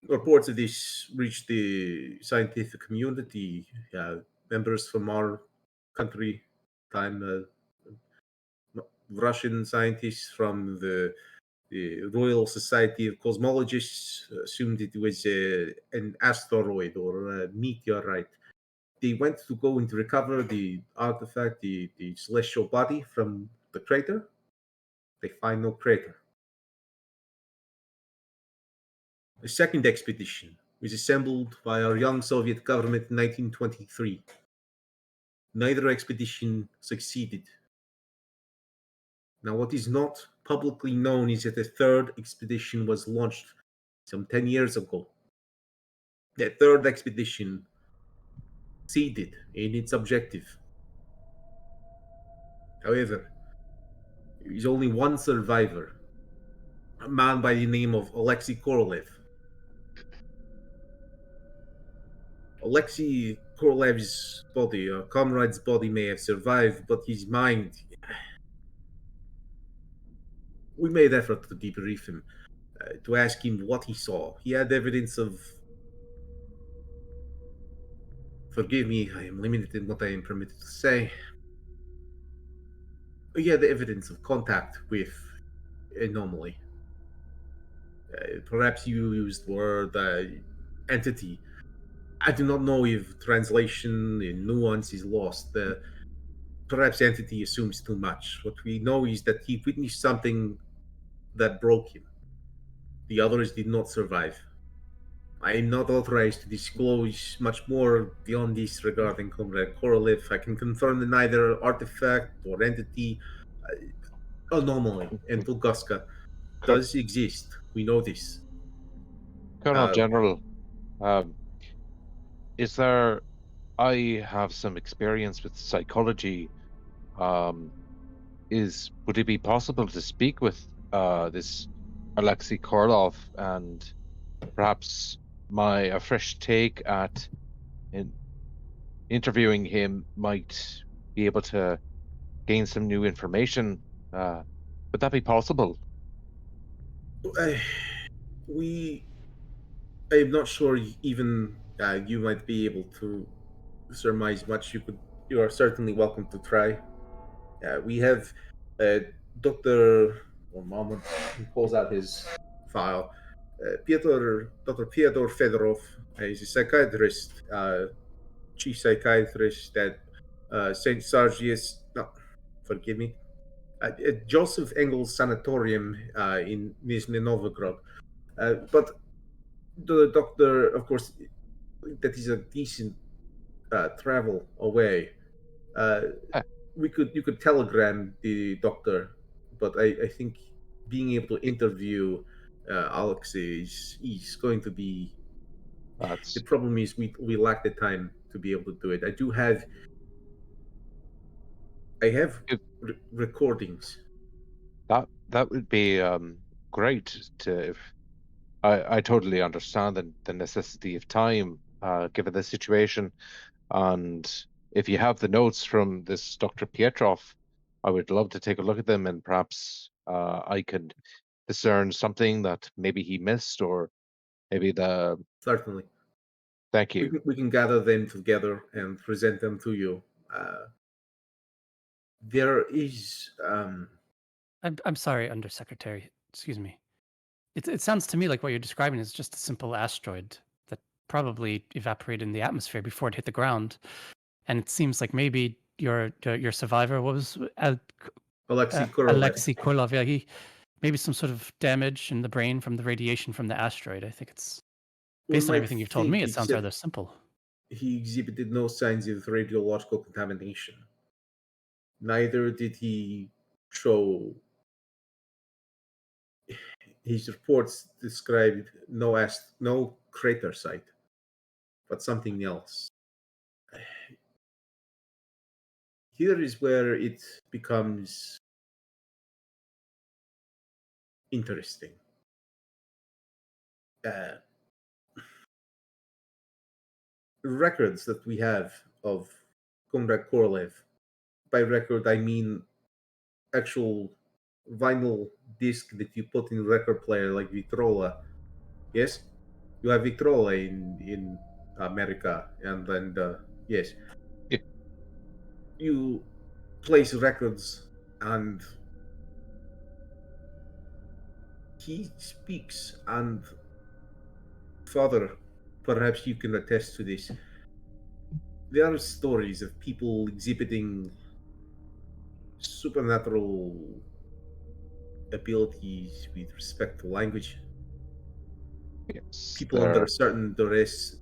Reports of this reached the scientific community. Members from our country, Russian scientists from the Royal Society of Cosmologists assumed it was an asteroid or a meteorite. They went to go and recover the artifact, the celestial body from the crater. They find no crater. A second expedition was assembled by our young Soviet government in 1923. Neither expedition succeeded. Now, what is not publicly known is that a third expedition was launched some 10 years ago. That third expedition succeeded in its objective. However, there is only one survivor, a man by the name of Alexei Korolev. Alexei Korolev's body, a comrade's body, may have survived, but his mind. We made effort to debrief him, to ask him what he saw. He had evidence of. Forgive me, I am limited in what I am permitted to say. He had evidence of contact with anomaly. Perhaps you used the word entity. I do not know if translation in nuance is lost. Perhaps entity assumes too much. What we know is that he witnessed something that broke him. The others did not survive. I am not authorized to disclose much more beyond this regarding Comrade Korolev. I can confirm that neither artifact or entity, anomaly, and Tunguska does exist. We know this. Colonel General, um, is there? I have some experience with psychology. Um, would it be possible to speak with this Alexei Korlov, and perhaps a fresh take at interviewing him might be able to gain some new information? Would that be possible? I'm not sure even you might be able to surmise much. You are certainly welcome to try. We have Dr. One moment. He pulls out his file. Dr. Fyodor Fedorov is a psychiatrist, chief psychiatrist at St. Sargius. No, forgive me. At Joseph Engels Sanatorium in Nizhny Novgorod. But the doctor, of course, that is a decent travel away. Uh, You could telegram the doctor, but I think being able to interview Alexei is going to be. The That's problem is we lack the time to be able to do it. I have it, recordings. that would be great to. If I totally understand the necessity of time, given the situation. And if you have the notes from this Dr. Pietrov, I would love to take a look at them, and perhaps I could discern something that maybe he missed, or maybe the. Certainly, Thank you. we can gather them together and present them to you. There is. I'm sorry, Undersecretary. Excuse me. It sounds to me like what you're describing is just a simple asteroid that probably evaporated in the atmosphere before it hit the ground, and it seems like maybe your survivor was Alexei Korolev. Alexei Korlov. Yeah, he maybe some sort of damage in the brain from the radiation from the asteroid. I think it's based on everything you've told me. It sounds rather simple. He exhibited no signs of radiological contamination. Neither did he show. His reports described no crater site, but something else. Here is where it becomes interesting. Records that we have of Comrade Korolev. By record, I mean actual vinyl disc that you put in a record player like Victrola. Yes, you have Victrola in America, and then yes, Yeah. you place records, and he speaks. And Father, perhaps you can attest to this. There are stories of people exhibiting supernatural abilities with respect to language. Yes, People under a certain duress.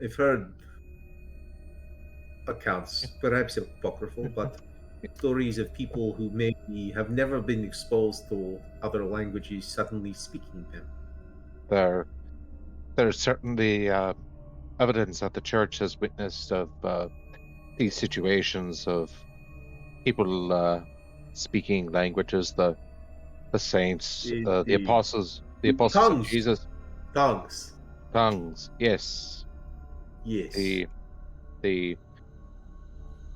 I've heard accounts, perhaps apocryphal, but stories of people who maybe have never been exposed to other languages suddenly speaking them. there there's certainly evidence that the church has witnessed of these situations of people speaking languages, the saints, the The apostles of tongues, Jesus, tongues, tongues. Yes, yes. the the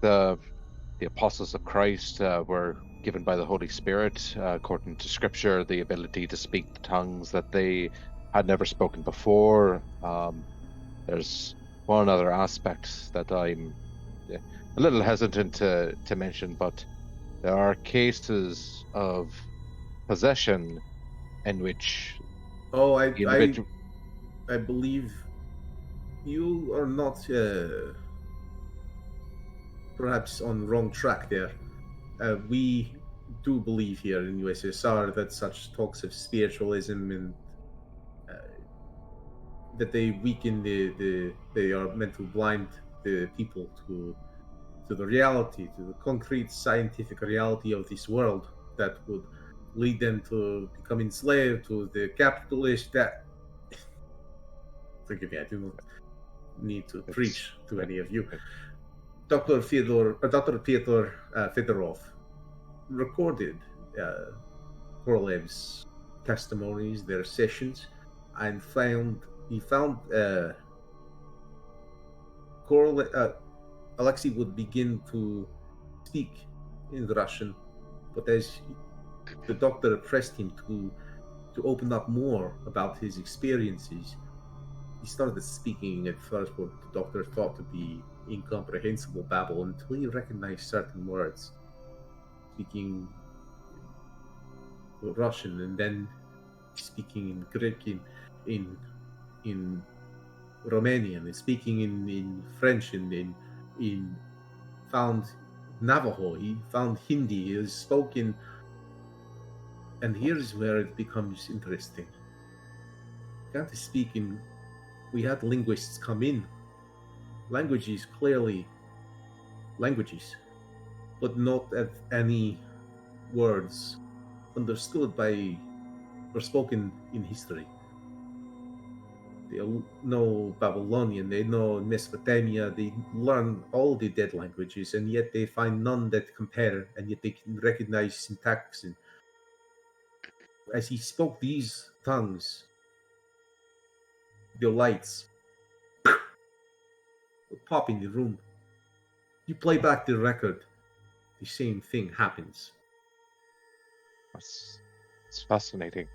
the the apostles of Christ were given by the Holy Spirit, according to Scripture, the ability to speak the tongues that they had never spoken before. There's one other aspect that I'm a little hesitant to mention, but there are cases of possession in which Oh, the individual. I believe you are not perhaps on wrong track there. We do believe here in USSR that such talks of spiritualism and uh, that they weaken they are meant to blind the people to the reality, to the concrete scientific reality of this world that would lead them to become enslaved to the capitalist that forgive me, I do not need to It's, preach to uh, any of you. uh, Dr. Fyodor Fedorov recorded Korolev's testimonies, their sessions, and he found Alexei would begin to speak in Russian, but as the doctor pressed him to open up more about his experiences, he started speaking at first what the doctor thought to be incomprehensible babble until he recognized certain words, speaking Russian and then speaking in Greek, in Romanian, and speaking in French, and in found Navajo, he found Hindi, he has spoken, and here's where it becomes interesting. You got to speak in. We had linguists come in. Languages clearly languages, but not at any words understood by or spoken in history. They all know Babylonian, they know Mesopotamia, they learn all the dead languages, and yet they find none that compare, and yet they can recognize syntax. And as he spoke these tongues, the lights would pop in the room. You play back the record, the same thing happens. it's fascinating.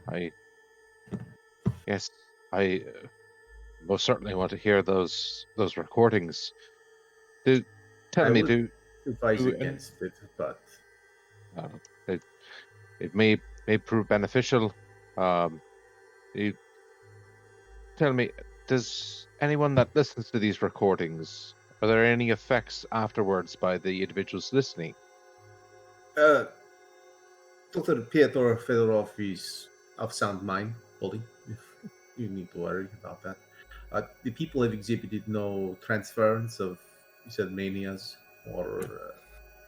I Yes, I most certainly want to hear those recordings. Do tell I me, would do advise do and against it, but it it may prove beneficial. Um, you tell me, does anyone that listens to these recordings, are there any effects afterwards by the individuals listening? uh, Dr. Pyotr Fedorov is of sound mind, body. You need to worry about that. The people have exhibited no transference of, you said, manias or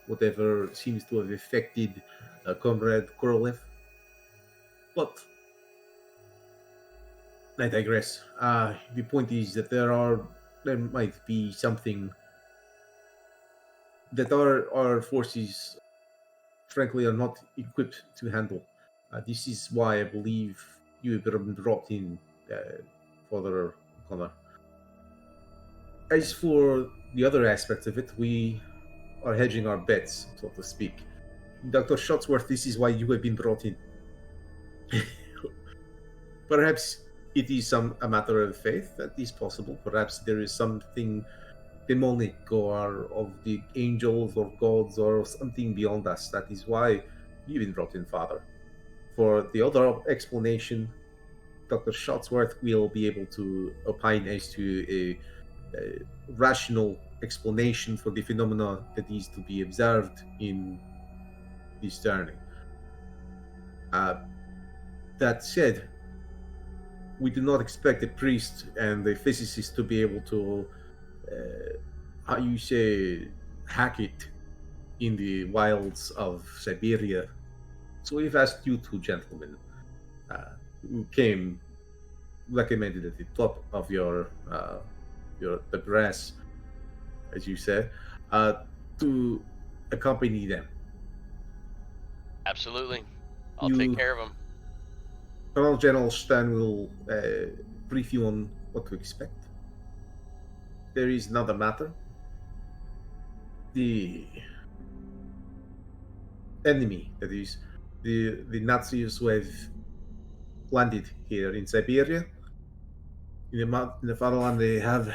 whatever seems to have affected Comrade Korolev. But I digress. The point is that there might be something that our forces, frankly, are not equipped to handle. This is why I believe you have been brought in, Father Connor. As for the other aspects of it, we are hedging our bets, so to speak. Dr. Shotsworth, this is why you have been brought in. Perhaps it is a matter of faith. That is possible. Perhaps there is something demonic or of the angels or gods or something beyond us. That is why you've been brought in, Father. For the other explanation, Dr. Shotsworth will be able to opine as to a rational explanation for the phenomena that is to be observed in this journey. That said, we do not expect a priest and a physicist to be able to, hack it in the wilds of Siberia. So we've asked you two gentlemen who came recommended at the top of the brass, as you said, to accompany them. Absolutely. I'll take care of them. Colonel General Stan will brief you on what to expect. There is another matter. The enemy, that is, the Nazis who have landed here in Siberia, in the fatherland, they have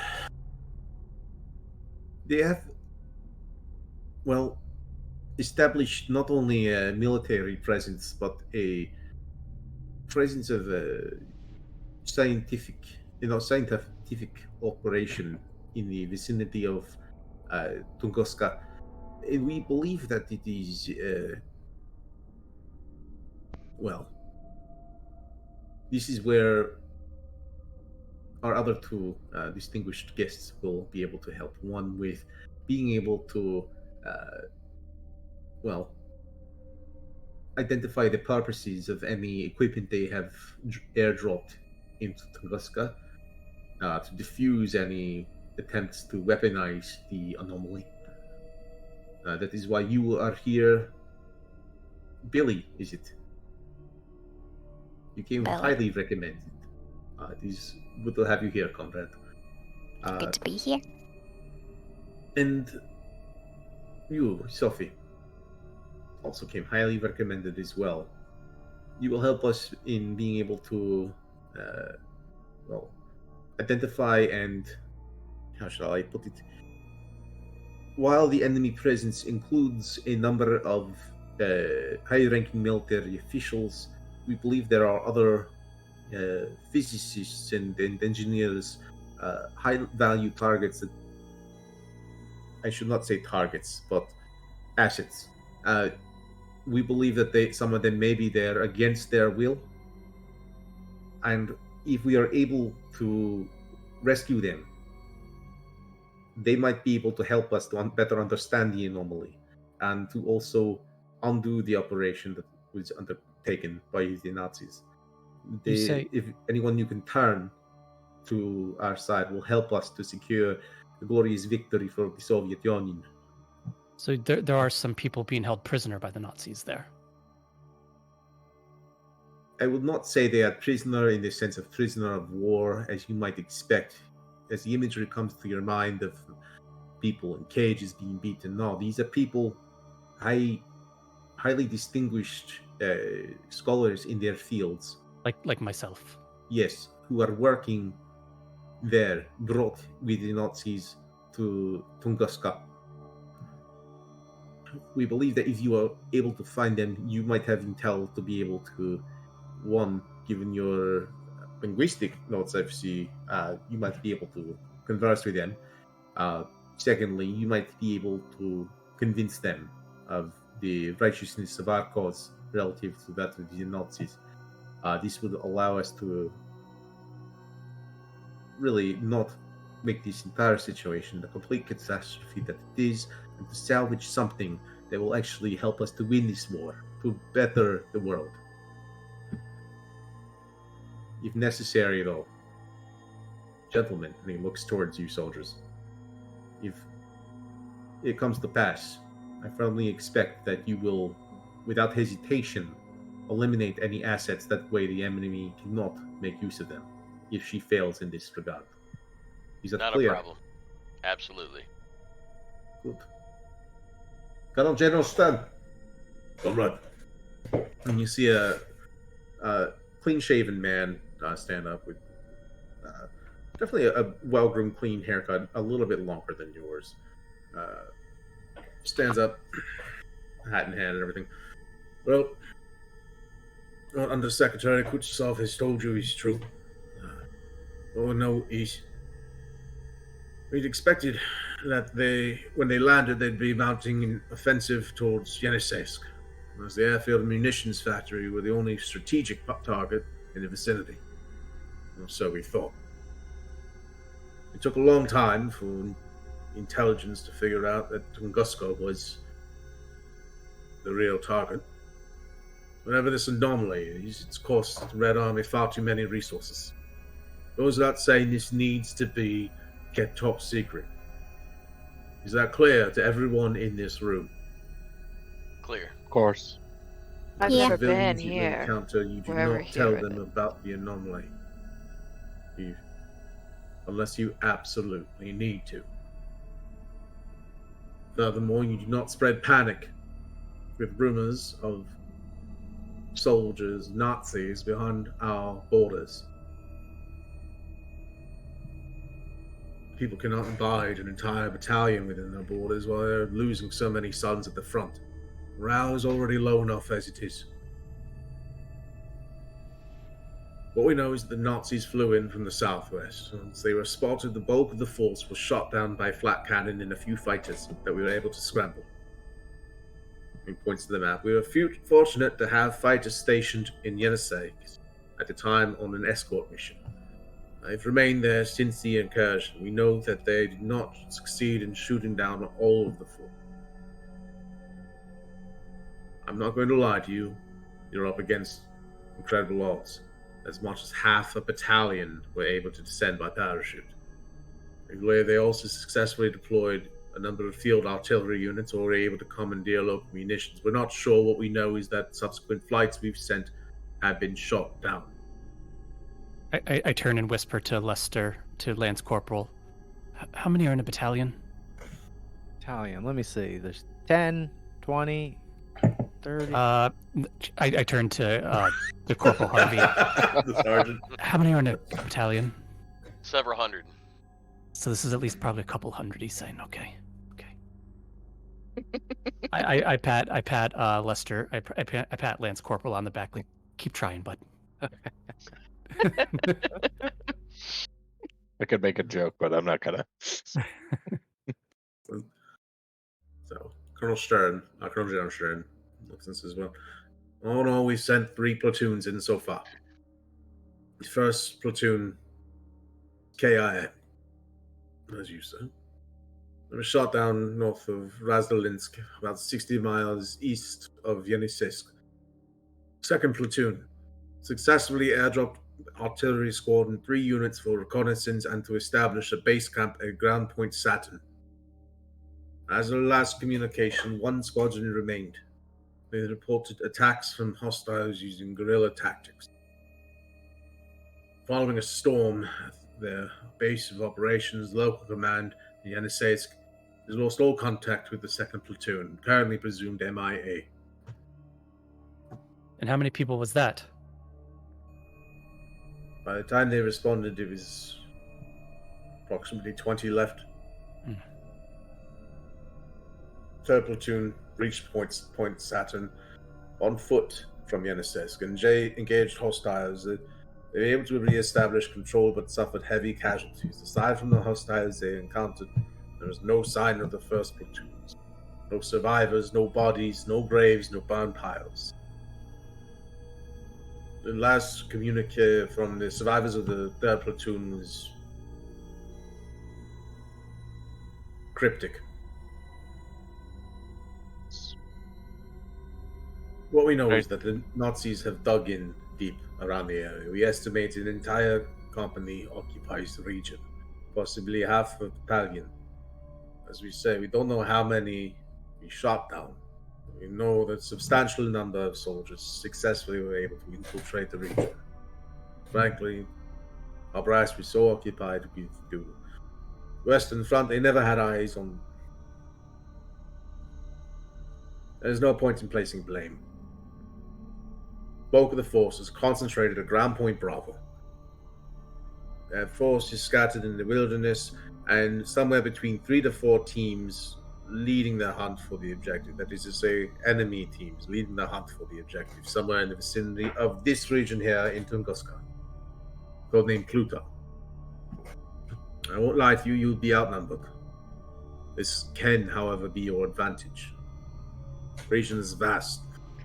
established not only a military presence but a presence of scientific operation in the vicinity of Tunguska. And we believe that it is this is where our other two distinguished guests will be able to help. One with being able to identify the purposes of any equipment they have airdropped into Tunguska, to defuse any attempts to weaponize the anomaly. That is why you are here. Billy, is it? You came Billy. highly recommended. It is good to have you here, comrade. Good to be here. And you, Sophie, also came highly recommended as well. You will help us in being able to, identify and, how shall I put it? While the enemy presence includes a number of high-ranking military officials, we believe there are other physicists and engineers, high-value targets that, I should not say targets, but assets. We believe that some of them may be there against their will, and if we are able to rescue them, they might be able to help us to better understand the anomaly and to also undo the operation that was undertaken by the Nazis. If anyone you can turn to our side will help us to secure the glorious victory for the Soviet Union. So there are some people being held prisoner by the Nazis there. I would not say they are prisoner in the sense of prisoner of war, as you might expect, as the imagery comes to your mind of people in cages being beaten. No, these are people, highly distinguished scholars in their fields. Like myself. Yes, who are working there, brought with the Nazis to Tunguska. We believe that if you are able to find them, you might have intel to be able to, one, given your linguistic notes I've seen, you might be able to converse with them. Secondly, you might be able to convince them of the righteousness of our cause relative to that of the Nazis. This would allow us to really not make this entire situation the complete catastrophe that it is, and to salvage something that will actually help us to win this war, to better the world. If necessary, though, gentlemen, and he looks towards you soldiers, if it comes to pass, I firmly expect that you will, without hesitation, eliminate any assets. That way the enemy cannot make use of them if she fails in this regard. Is that Not clear? a problem. Absolutely. Good. Colonel General Stern. Comrade. And you see a clean-shaven man stand up with definitely a well-groomed, clean haircut, a little bit longer than yours. Stands up, hat in hand and everything. Well, what Undersecretary Kuchesov has told you is true. We'd expected that when they landed, they'd be mounting an offensive towards Yeniseisk, as the airfield munitions factory were the only strategic target in the vicinity. Or so we thought. It took a long time for intelligence to figure out that Tunguska was the real target. Whatever this anomaly is, it's cost the Red Army far too many resources. Goes without saying this needs to be kept top secret. Is that clear to everyone in this room? Clear. Of course. I've Yeah. never been Civilians you here. encounter, you do We're not tell here them with it. about the anomaly. Unless you absolutely need to. Furthermore, you do not spread panic with rumors of soldiers, Nazis, behind our borders. People cannot abide an entire battalion within their borders while they're losing so many sons at the front. Morale is already low enough as it is. What we know is that the Nazis flew in from the southwest. Once they were spotted, the bulk of the force was shot down by flat cannon and a few fighters that we were able to scramble. He points to the map. We were fortunate to have fighters stationed in Yenisei at the time on an escort mission. They've remained there since the incursion. We know that they did not succeed in shooting down all of the force. I'm not going to lie to you. You're up against incredible odds. As much as half a battalion were able to descend by parachute. They also successfully deployed a number of field artillery units or were able to commandeer local munitions. We're not sure. What we know is that subsequent flights we've sent have been shot down. I turn and whisper to Lester, to Lance Corporal. How many are in a battalion? Battalion, let me see. There's 10, 20, 30. I turn to the Corporal Harvey. The sergeant. How many are in a battalion? Several hundred. So this is at least probably a couple hundred. He's saying, okay. I pat Lester. I pat Lance Corporal on the back. Like, keep trying, bud. I could make a joke, but I'm not gonna. So, Colonel General Stern looks and says, well, all in all, we've sent 3 platoons in so far. The first platoon, KIA, as you said. They were shot down north of Razdalinsk, about 60 miles east of Yeniseisk. Second platoon, successfully airdropped artillery squadron 3 units for reconnaissance and to establish a base camp at Ground Point Saturn. As of the last communication, 1 squadron remained. They reported attacks from hostiles using guerrilla tactics. Following a storm at their base of operations, local command in Yeniseisk has lost all contact with the 2nd platoon, currently presumed MIA. And how many people was that? By the time they responded, it was approximately 20 left. 3rd platoon reached Point Saturn on foot from Yeniseisk and engaged hostiles. They were able to re-establish control but suffered heavy casualties. Aside from the hostiles they encountered, there was no sign of the 1st platoons. No survivors, no bodies, no graves, no burn piles. The last communique from the survivors of the 3rd platoon was cryptic. What we know is that the Nazis have dug in deep around the area. We estimate an entire company occupies the region, possibly half of the battalion. As we say, we don't know how many we shot down. We know that a substantial number of soldiers successfully were able to infiltrate the region. Frankly, our brass was so occupied with Western Front, they never had eyes on. There's no point in placing blame. Bulk of the forces concentrated at Ground Point Bravo. Their force is scattered in the wilderness, and somewhere between 3 to 4 teams leading the hunt for the objective. That is to say, enemy teams leading the hunt for the objective, somewhere in the vicinity of this region here in Tunguska, codenamed Pluto. I won't lie to you, you'll be outnumbered. This can, however, be your advantage. The region is vast.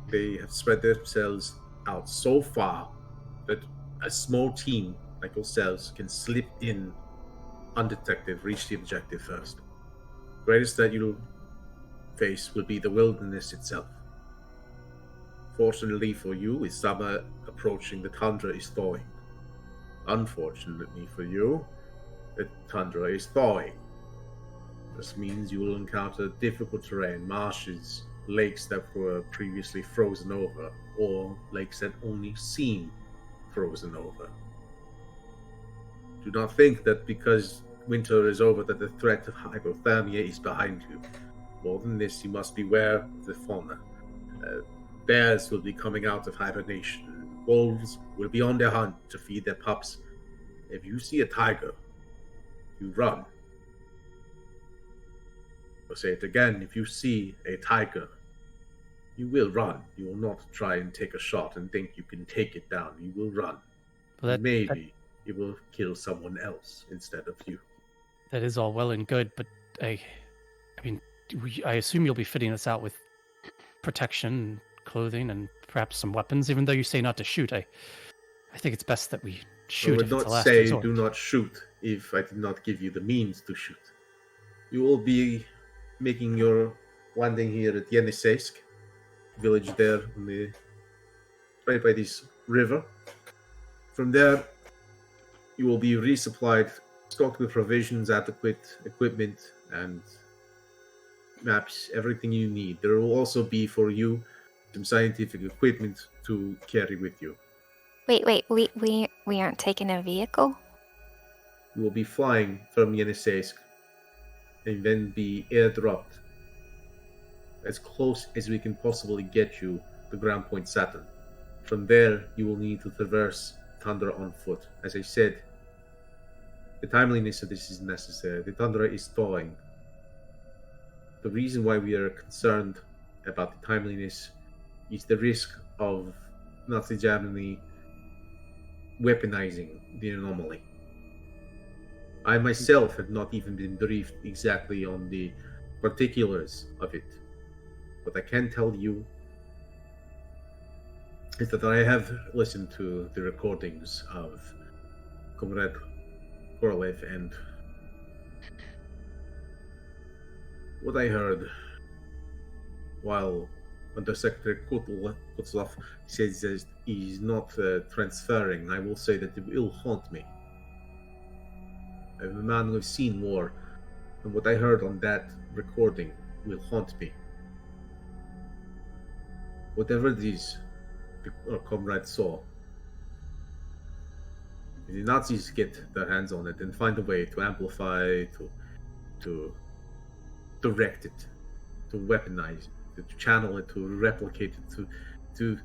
They have spread themselves out so far that a small team like yourselves can slip in undetected, reach the objective first. The greatest that you'll face will be the wilderness itself. Fortunately for you, with summer approaching, the tundra is thawing. Unfortunately for you, the tundra is thawing. This means you will encounter difficult terrain, marshes, lakes that were previously frozen over, or lakes that only seem frozen over. Do not think that because winter is over that the threat of hypothermia is behind you. More than this, you must beware of the fauna. Bears will be coming out of hibernation. Wolves will be on their hunt to feed their pups. If you see a tiger, you run. I'll say it again, if you see a tiger, you will run. You will not try and take a shot and think you can take it down. You will run. Well, Maybe it will kill someone else instead of you. that is all well and good, but I mean, I assume you'll be fitting us out with protection, clothing, and perhaps some weapons. Even though you say not to shoot, I think it's best that we shoot. I would if it's not a last say resort. do not shoot if I did not give you the means to shoot. You will be making your landing here at Yeniseisk, village there on the right by this river. From there, you will be resupplied, stocked with provisions, adequate equipment, and maps, everything you need. There will also be for you some scientific equipment to carry with you. Wait, we aren't taking a vehicle? You will be flying from Yeniseisk and then be airdropped as close as we can possibly get you to Ground Point Saturn. From there, you will need to traverse Tundra on foot. As I said, the timeliness of this is necessary. The Tundra is thawing. The reason why we are concerned about the timeliness is the risk of Nazi Germany weaponizing the anomaly. I myself have not even been briefed exactly on the particulars of it. What I can tell you is that I have listened to the recordings of Comrade Korolev, and what I heard while Undersecretary Kutlov says that he's not transferring, I will say that it will haunt me. I'm a man who has seen war, and what I heard on that recording will haunt me. Whatever it is our comrade saw, if the Nazis get their hands on it and find a way to amplify, to direct it, to weaponize it, to channel it, to replicate it, to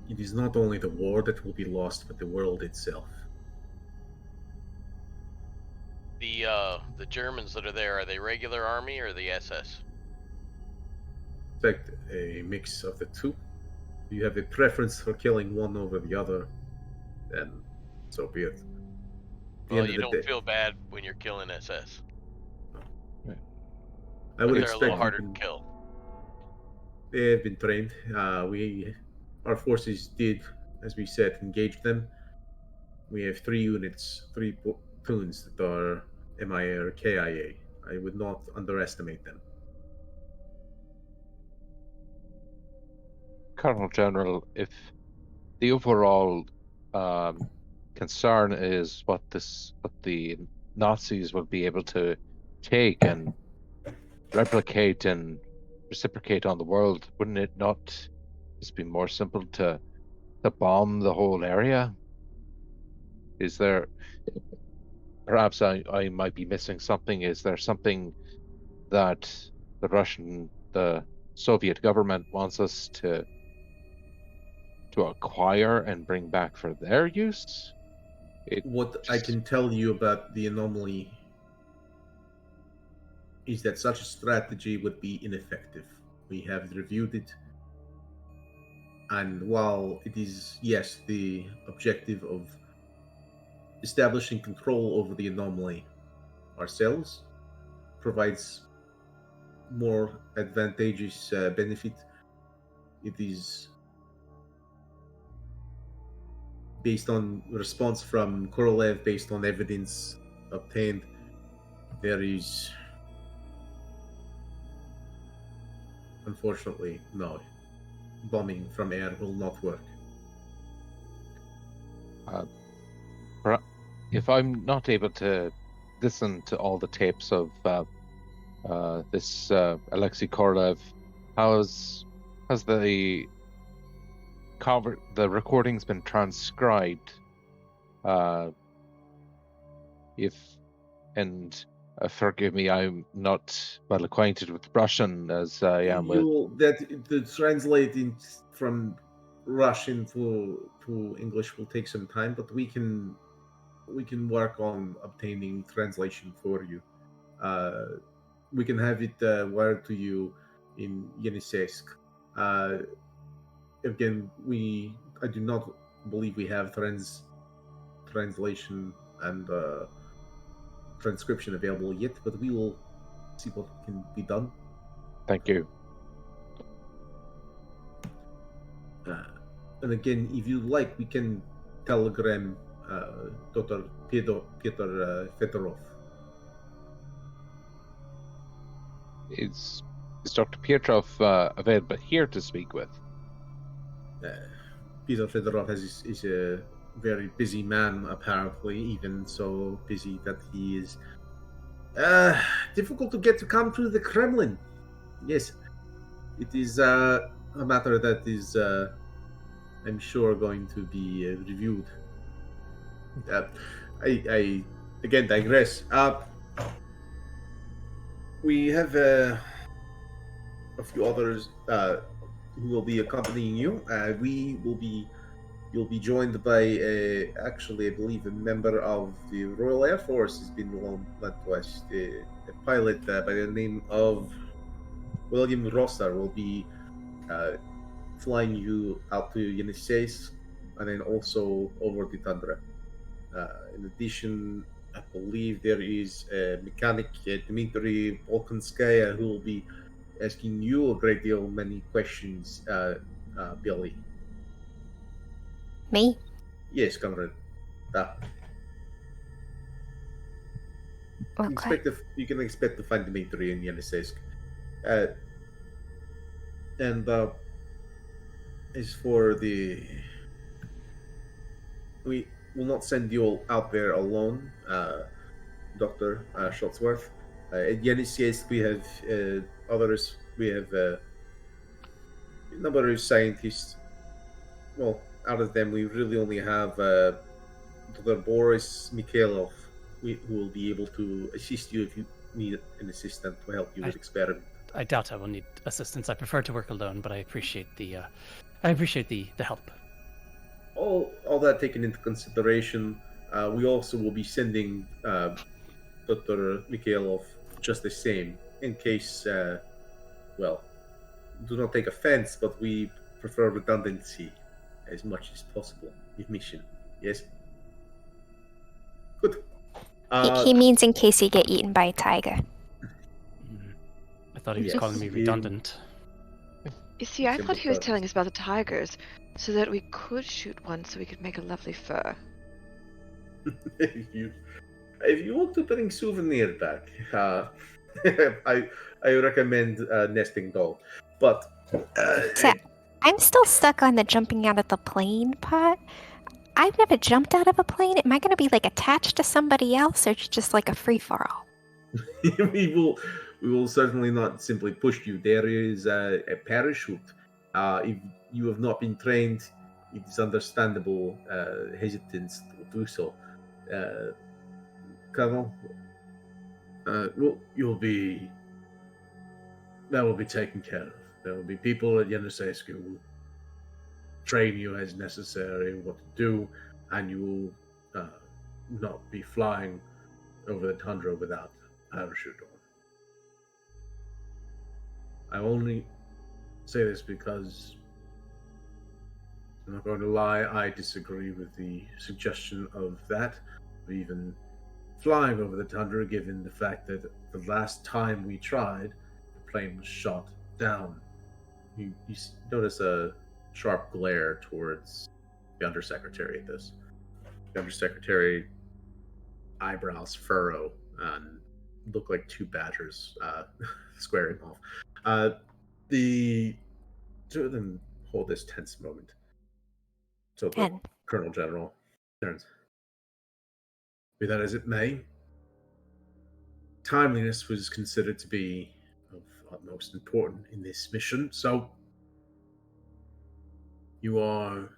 it is not only the war that will be lost, but the world itself. The Germans that are there, are they regular army or the SS? Expect a mix of the two. If you have a preference for killing one over the other, then so be it. At the Well, end you of the don't day, feel bad when you're killing SS. I But would they're a expect little you harder can- to kill. They have been trained. Our forces did, as we said, engage them. We have 3 units, 3 platoons that are MIA or KIA. I would not underestimate them. Colonel General, if the overall concern is what the Nazis will be able to take and replicate and reciprocate on the world, wouldn't it not just be more simple to bomb the whole area? Is there perhaps I might be missing something. Is there something that the Soviet government wants us to acquire and bring back for their use? What I can tell you about the anomaly is that such a strategy would be ineffective. We have reviewed it, and while it is, yes, the objective of establishing control over the anomaly ourselves provides more advantageous benefit, it is based on response from Korolev, based on evidence obtained. There is, unfortunately, no. Bombing from air will not work. If I'm not able to listen to all the tapes of this Alexei Korolev, has the recordings been transcribed? Forgive me, I'm not well acquainted with Russian as I am with. The translating from Russian to English will take some time, but we can work on obtaining translation for you. We can have it wired to you in Yeniseisk. Again, I do not believe we have translation and transcription available yet, but we will see what can be done. Thank you. And again, if you like, we can telegram Dr. Peter Fedorov. Is Dr. Pietrov available here to speak with? Peter Fedorov is a very busy man, apparently, even so busy that he is difficult to get to come to the Kremlin. Yes, it is a matter that is, I'm sure, going to be reviewed. I again digress. We have a few others who will be accompanying you. You'll be joined by actually, I believe, a member of the Royal Air Force has been led to us. A pilot by the name of William Rosser will be flying you out to Yeniseisk and then also over the tundra. In addition, I believe there is a mechanic, Dmitry Volkanskaya, who will be asking you a great deal many questions, Billy. Me? Yes, comrade. Okay. You can expect to find Dmitry in Yeniseisk. And as for we will not send you all out there alone, Dr. Schultzworth. At Yeniseisk, we have others. We have a number of scientists. Well, out of them, we really only have Dr. Boris Mikhailov, who will be able to assist you if you need an assistant to help you with experiment. I doubt I will need assistance. I prefer to work alone, but I appreciate the help. All that taken into consideration, we also will be sending Dr. Mikhailov just the same, in case, do not take offense, but we prefer redundancy as much as possible with mission. Yes? Good. He means in case you get eaten by a tiger. I thought he was Yes, calling me redundant. You see, I thought he was Sympathetic. telling us about the tigers, so that we could shoot one so we could make a lovely fur. If you want to bring souvenir back, I recommend nesting doll. But So, I'm still stuck on the jumping out of the plane part. I've never jumped out of a plane. Am I going to be like attached to somebody else, or just like a free for all? we will certainly not simply push you. There is a parachute. If you have not been trained, it is understandable hesitance to do so. Colonel. That will be taken care of. There will be people at Yeniseisk who will train you as necessary, what to do, and you will not be flying over the tundra without parachute on. I only say this because I'm not going to lie, I disagree with the suggestion of that, of even flying over the tundra, given the fact that the last time we tried, the plane was shot down. You notice a sharp glare towards the undersecretary at this. The undersecretary eyebrows furrow and look like two badgers squaring off. The two of them hold this tense moment. So the 10. Colonel General turns. Be that as it may, timeliness was considered to be of utmost importance in this mission, so you are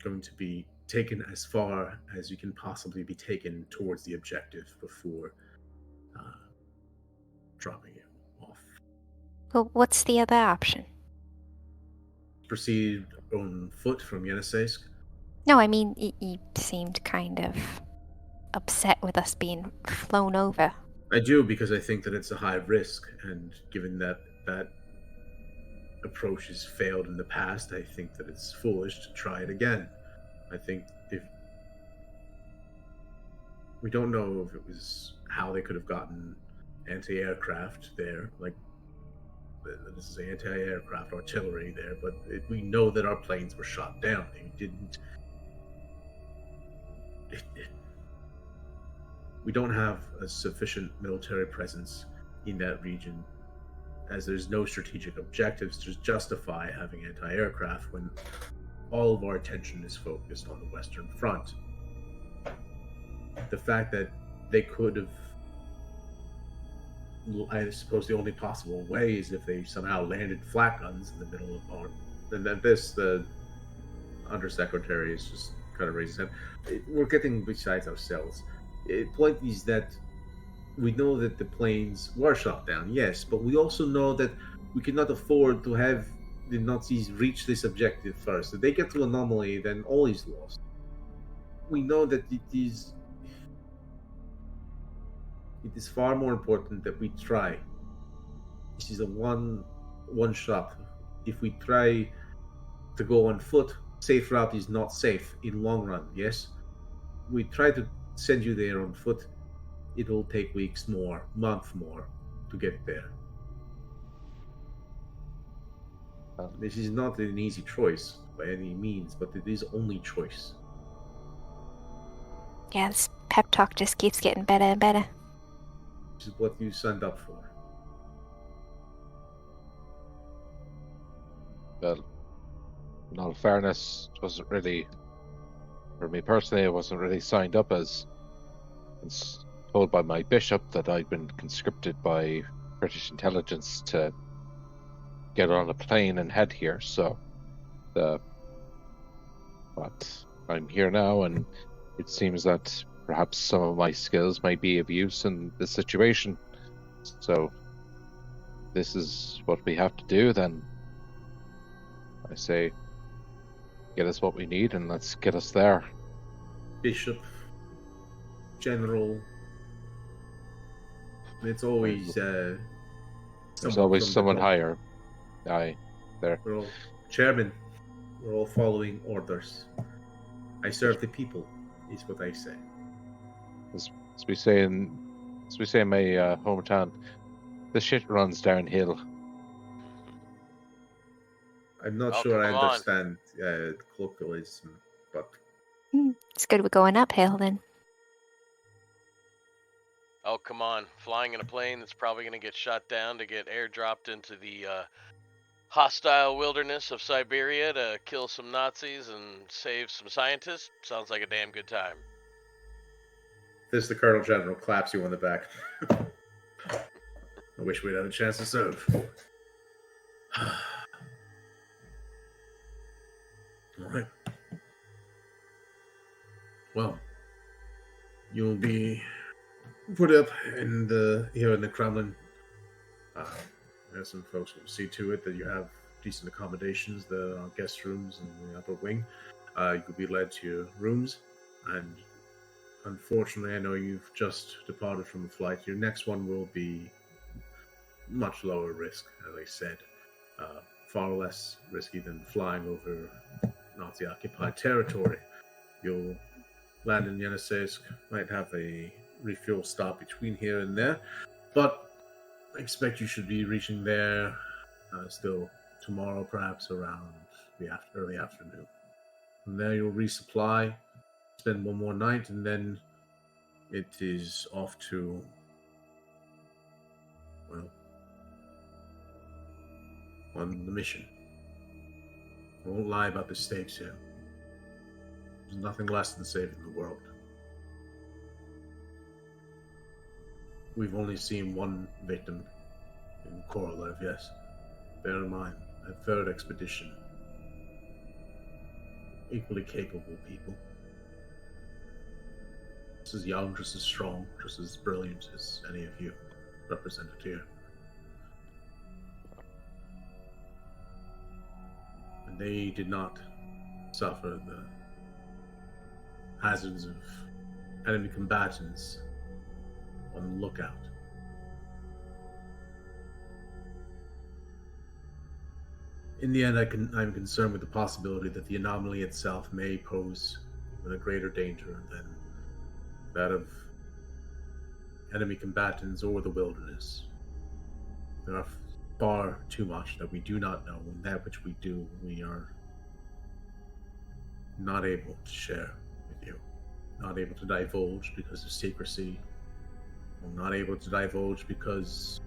going to be taken as far as you can possibly be taken towards the objective before dropping you off. Well, what's the other option? Proceed on foot from Yeniseisk. No, I mean, you seemed kind of upset with us being flown over. I do, because I think that it's a high risk, and given that that approach has failed in the past, I think that it's foolish to try it again. I think if we don't know if it was how they could have gotten anti-aircraft there, like this is anti-aircraft artillery there, but we know that our planes were shot down. They didn't. We don't have a sufficient military presence in that region, as there's no strategic objectives to justify having anti-aircraft when all of our attention is focused on the Western Front. The fact that they could have, I suppose the only possible way is if they somehow landed flat guns in the middle of our, and then the undersecretary is just kind of raising his hand. We're getting besides ourselves. The point is that we know that the planes were shot down, yes, but we also know that we cannot afford to have the Nazis reach this objective first. If they get to Anomaly, then all is lost. We know that it is far more important that we try. This is a one shot. If we try to go on foot, safe route is not safe in long run, yes? We try to send you there on foot, it'll take weeks more, month more to get there. This is not an easy choice by any means, but it is only choice. Yeah, this pep talk just keeps getting better and better. This is what you signed up for. Well, in all fairness, it wasn't really, for me personally, I wasn't really signed up as. It's told by my bishop that I'd been conscripted by British intelligence to get on a plane and head here. So, but I'm here now, and it seems that perhaps some of my skills might be of use in this situation. So, this is what we have to do. Then I say, get us what we need, and let's get us there. Bishop, general. It's always there's always someone higher. Aye, there. We're all chairman. We're all following orders. I serve the people, is what I say. As we say in my hometown, the shit runs downhill. I'm not Oh, sure I come on. understand colloquialism, but It's good we're going uphill then. Oh, come on. Flying in a plane that's probably going to get shot down to get airdropped into the hostile wilderness of Siberia to kill some Nazis and save some scientists sounds like a damn good time. this the Colonel General claps you on the back. I wish we'd had a chance to serve. All right. Well, you'll be put up in the Kremlin. There's some folks who will see to it that you have decent accommodations, the guest rooms in the upper wing. You could be led to your rooms, and unfortunately, I know you've just departed from a flight. Your next one will be much lower risk, as I said. Far less risky than flying over Nazi-occupied territory. You'll land in Yeniseisk, might have a refuel stop between here and there, but I expect you should be reaching there still tomorrow, perhaps around the early afternoon. From there, you'll resupply, spend one more night, and then it is off to, well, on the mission. I won't lie about the stakes here. There's nothing less than saving the world. We've only seen one victim in Korolev, yes. Bear in mind, a third expedition. Equally capable people. Just as young, just as strong, just as brilliant as any of you represented here. And they did not suffer the hazards of enemy combatants on the lookout. In the end, I'm concerned with the possibility that the anomaly itself may pose even a greater danger than that of enemy combatants or the wilderness. There are far too much that we do not know, and that which we do, we are not able to share with you. Not able to divulge because of secrecy. I'm not able to divulge because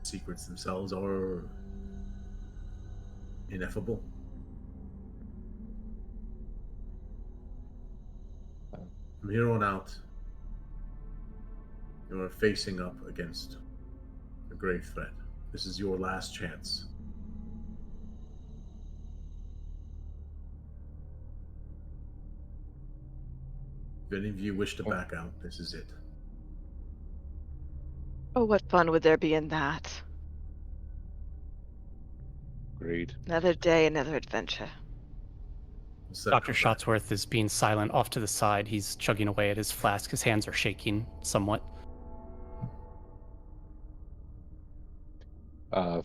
secrets themselves are ineffable. From here on out, you are facing up against a grave threat. This is your last chance. If any of you wish to back out, this is it. Oh, what fun would there be in that? Agreed. Another day, another adventure. Dr. Shotsworth is being silent off to the side. He's chugging away at his flask. His hands are shaking somewhat.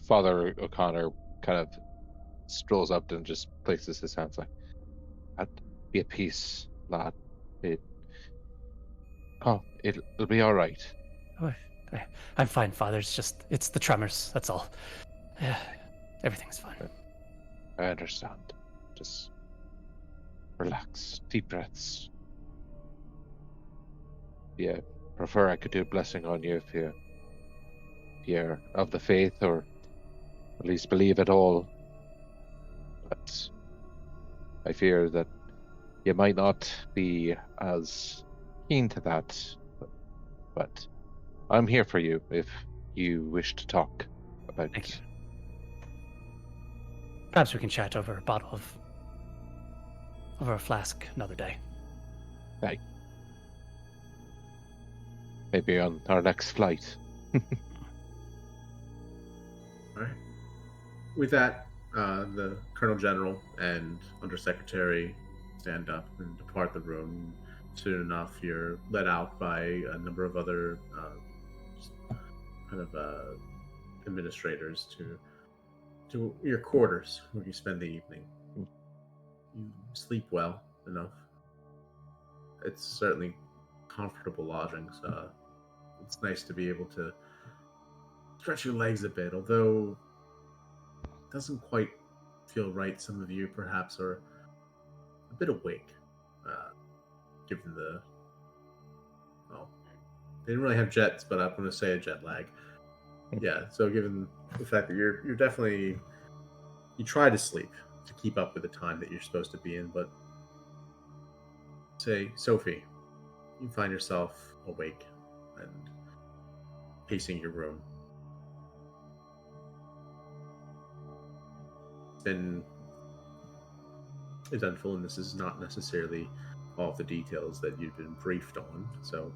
Father O'Connor kind of strolls up and just places his hands like, be at peace, lad. It'll be all right. Oh, I'm fine, Father. It's the tremors. That's all. Everything's fine. I understand. Just relax, deep breaths. Yeah, prefer I could do a blessing on you if you're of the faith, or at least believe it all. But I fear that you might not be as keen to that. But I'm here for you if you wish to talk about Thank it. you. Perhaps we can chat over a flask another day. Right. Maybe on our next flight. Alright. With that, the Colonel General and Undersecretary stand up and depart the room. Soon enough, you're let out by a number of other administrators to your quarters where you spend the evening. You sleep well enough. It's certainly comfortable lodgings. It's nice to be able to stretch your legs a bit, although it doesn't quite feel right. Some of you perhaps are a bit awake, given they didn't really have jets, but I'm going to say a jet lag. Yeah, so given the fact that you're definitely, you try to sleep to keep up with the time that you're supposed to be in, but say, Sophie, you find yourself awake and pacing your room. It's been eventful, and this is not necessarily all of the details that you've been briefed on. So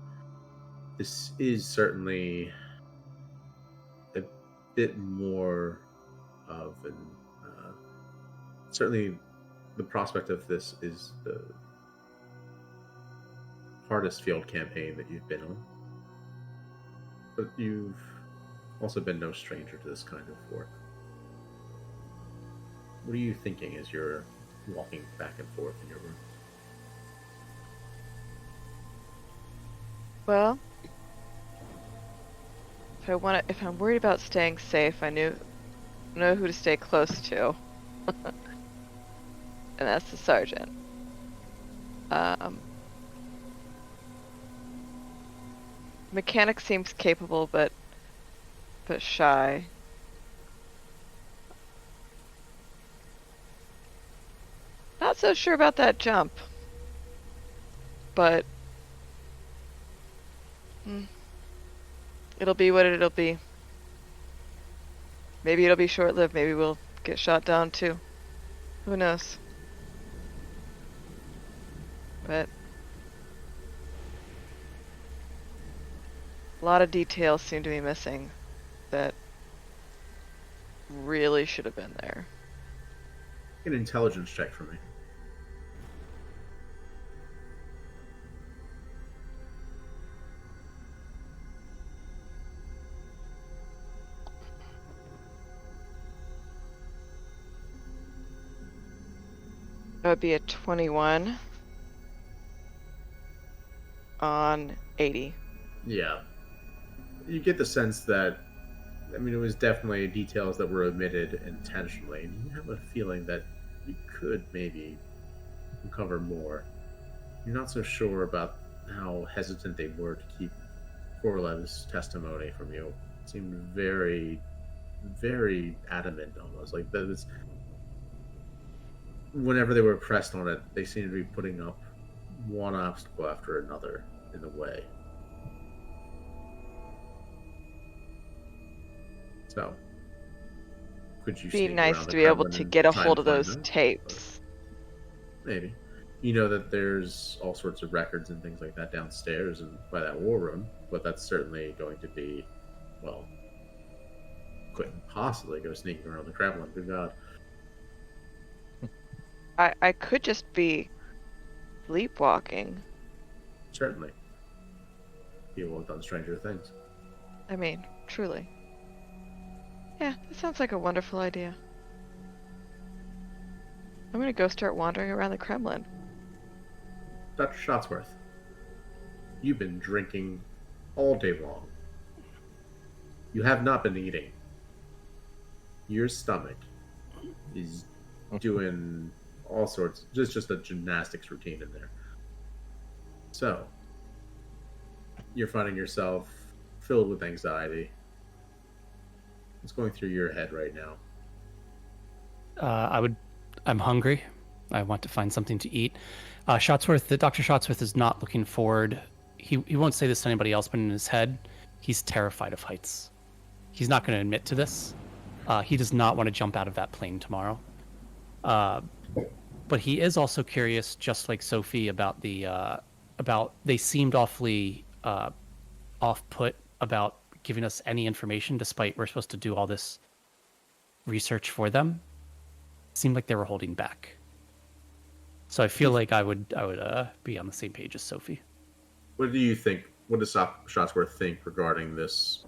this is certainly a bit more of an certainly the prospect of this is the hardest field campaign that you've been on. But you've also been no stranger to this kind of work. What are you thinking as you're walking back and forth in your room? Well, if I'm worried about staying safe, I know who to stay close to. And that's the sergeant. Mechanic seems capable, but shy. Not so sure about that jump. But it'll be what it'll be. Maybe it'll be short-lived. Maybe we'll get shot down too. Who knows? But a lot of details seem to be missing that really should have been there. An intelligence check for me. That would be a 21 on 80. Yeah. You get the sense that, I mean, it was definitely details that were omitted intentionally, and you have a feeling that you could maybe uncover more. You're not so sure about how hesitant they were to keep Korlev's testimony from you. It seemed very, very adamant almost. Like that was, whenever they were pressed on it, they seemed to be putting up one obstacle after another in the way. So, could you Be sneak nice around the to be able Kremlin to and get a try hold and of find those them? tapes. Maybe. You know that there's all sorts of records and things like that downstairs and by that war room, but that's certainly going to be, well, couldn't possibly go sneaking around the Kremlin. Good God. I could just be sleepwalking. Certainly. People have done stranger things. I mean, truly. Yeah, that sounds like a wonderful idea. I'm gonna go start wandering around the Kremlin. Dr. Shotsworth, you've been drinking all day long. You have not been eating. Your stomach is doing all sorts, just a gymnastics routine in there. So, you're finding yourself filled with anxiety. What's going through your head right now? I'm hungry. I want to find something to eat. Dr. Shotsworth is not looking forward. He won't say this to anybody else, but in his head, he's terrified of heights. He's not going to admit to this. He does not want to jump out of that plane tomorrow. But he is also curious, just like Sophie, about they seemed awfully off-put about giving us any information, despite we're supposed to do all this research for them. It seemed like they were holding back. So I feel like I would be on the same page as Sophie. What do you think? What does Shotsworth think regarding this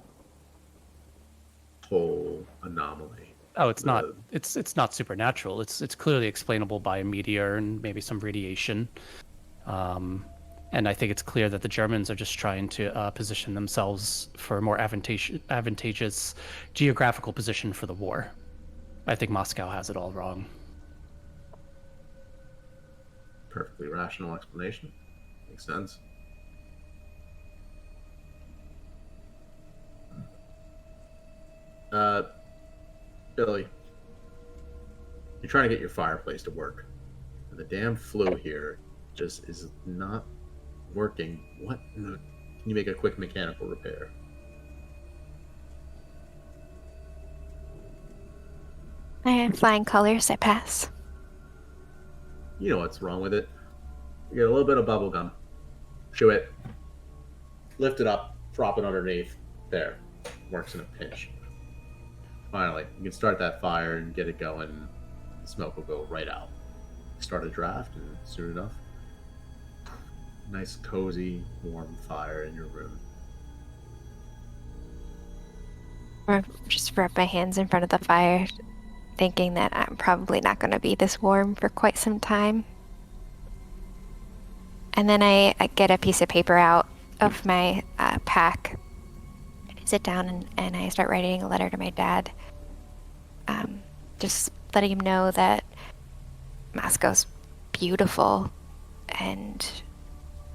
whole anomaly? Oh, it's not supernatural. It's clearly explainable by a meteor and maybe some radiation. And I think it's clear that the Germans are just trying to position themselves for a more advantageous geographical position for the war. I think Moscow has it all wrong. Perfectly rational explanation. Makes sense. Billy, you're trying to get your fireplace to work. And the damn flue here just is not working. What? Can you make a quick mechanical repair? I am flying colors, I pass. You know what's wrong with it. You get a little bit of bubble gum. Chew it. Lift it up. Prop it underneath. There. Works in a pinch. Finally, you can start that fire and get it going. The smoke will go right out. Start a draft, and soon enough, nice, cozy, warm fire in your room. Or just rub my hands in front of the fire, thinking that I'm probably not going to be this warm for quite some time. And then I get a piece of paper out of my pack. I sit down and I start writing a letter to my dad. Just letting him know that Moscow's beautiful and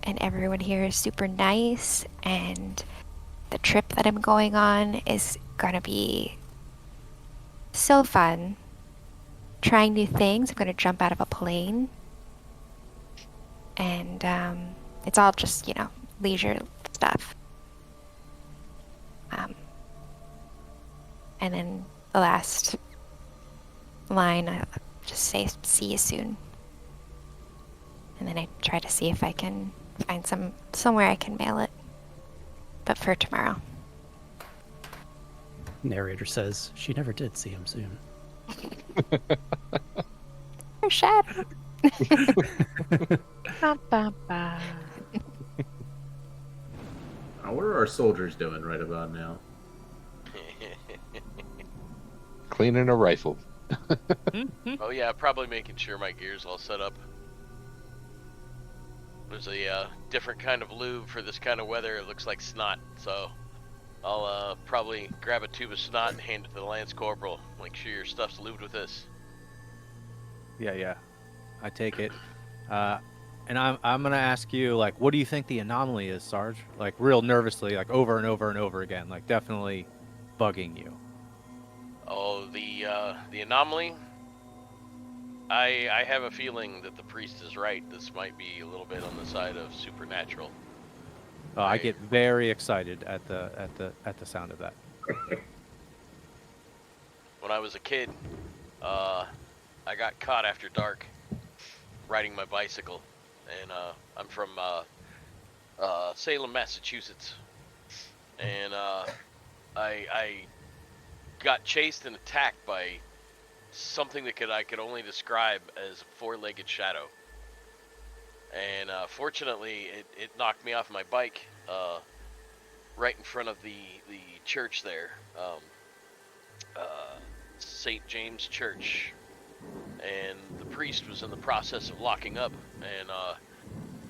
everyone here is super nice, and the trip that I'm going on is gonna be so fun. Trying new things. I'm gonna jump out of a plane. And it's all just, leisure stuff. And then the last line, I just say, see you soon. And then I try to see if I can find somewhere I can mail it. But for tomorrow. Narrator says she never did see him soon. Or shadow. What are our soldiers doing right about now? Cleaning a rifle. Oh yeah, probably making sure my gear's all set up. There's a different kind of lube for this kind of weather. It looks like snot, so I'll probably grab a tube of snot and hand it to the Lance Corporal. Make sure your stuff's lubed with this. Yeah. I take it. And I'm gonna ask you, like, what do you think the anomaly is, Sarge? Like, real nervously, like, over and over and over again, like, definitely bugging you. Oh, the anomaly? I have a feeling that the priest is right. This might be a little bit on the side of supernatural. I get very excited at the sound of that. When I was a kid, I got caught after dark riding my bicycle, and I'm from Salem, Massachusetts, and I got chased and attacked by something that I could only describe as a four-legged shadow. And fortunately, it knocked me off my bike right in front of the church there, St. James Church. And the priest was in the process of locking up, and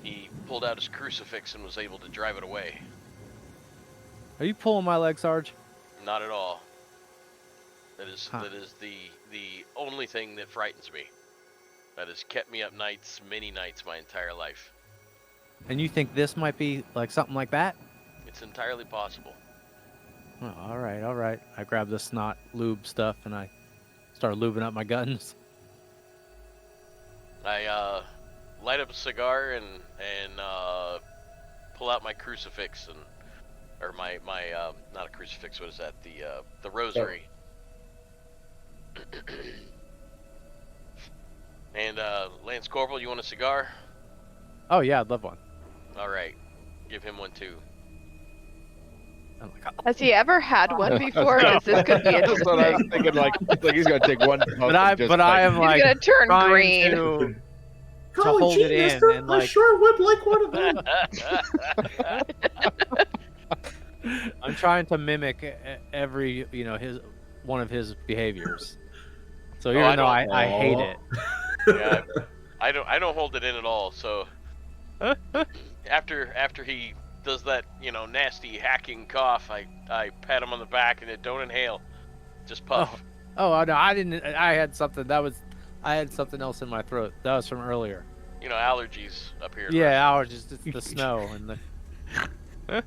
he pulled out his crucifix and was able to drive it away. Are you pulling my leg, Sarge? Not at all. That is the only thing that frightens me. That has kept me up nights, many nights, my entire life. And you think this might be like something like that? It's entirely possible. Oh, all right. I grab the snot lube stuff and I start lubing up my guns. I light up a cigar and pull out my crucifix or my not a crucifix. What is that? The rosary. And Lance Corporal, you want a cigar? Oh yeah, I'd love one. All right, give him one too. Oh my God. Has he ever had one before? Because this could be That's what I was interesting. thinking. Like he's gonna take one. But I am He's like gonna turn trying green. to Golly hold gee, it in mister, and, I like- sure would like one of them. I'm trying to mimic every one of his behaviors. So even though I hate it. Yeah, I don't hold it in at all. So after he does that nasty hacking cough, I pat him on the back and don't inhale, just puff. Oh no, I didn't. I had something I had something else in my throat. That was from earlier. Allergies up here. Yeah, allergies. It's the snow and the.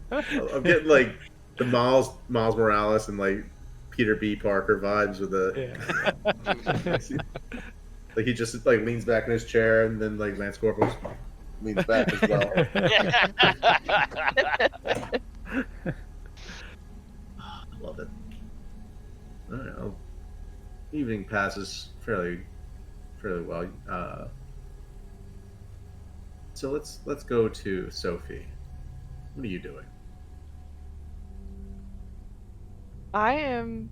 I'm getting like the Miles Morales and like Peter B. Parker vibes with the. Like he just like leans back in his chair, and then like Lance Corporal leans back as well. I love it. I don't know. Evening passes fairly well. So let's go to Sophie. What are you doing? I am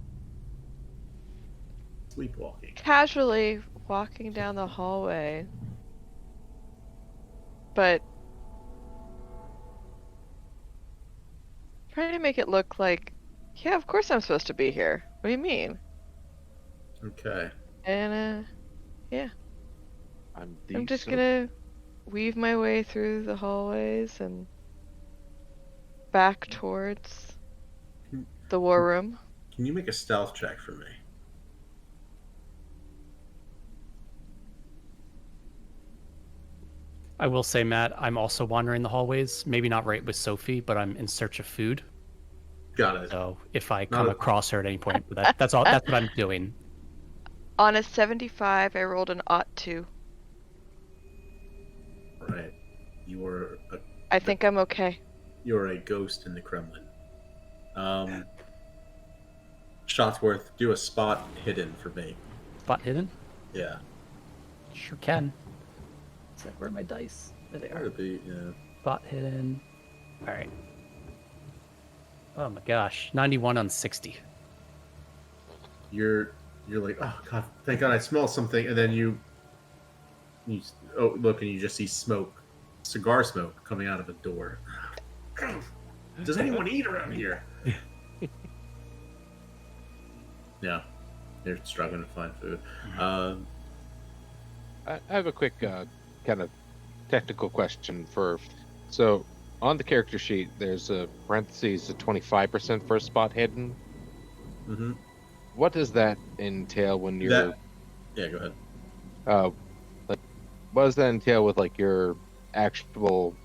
Sleepwalking. casually walking down the hallway, but trying to make it look like, yeah, of course I'm supposed to be here. What do you mean? Okay. And yeah, I'm I'm just decent. gonna weave my way through the hallways and back towards the war room. Can you make a stealth check for me? I will say, Matt, I'm also wandering the hallways. Maybe not right with Sophie, but I'm in search of food. Got it. So if I Not come a- across her at any point, that's all. That's what I'm doing. On a 75, I rolled an ought two. Right. You were I think I'm okay. you're a ghost in the Kremlin. Shotsworth, do a spot hidden for me. Spot hidden? Yeah. Sure can. Where are my dice? There they are. That'd be, yeah. Spot hidden. All right. Oh my gosh, 91 on 60. You're like, oh god, thank god I smell something, and then you look and you just see smoke, cigar smoke coming out of a door. Does anyone eat around here? Yeah, they're struggling to find food. I have a quick kind of technical question so on the character sheet there's a parentheses of 25% for a spot hidden. Mm-hmm. What does that entail when you're Yeah, go ahead. like what does that entail with like your actual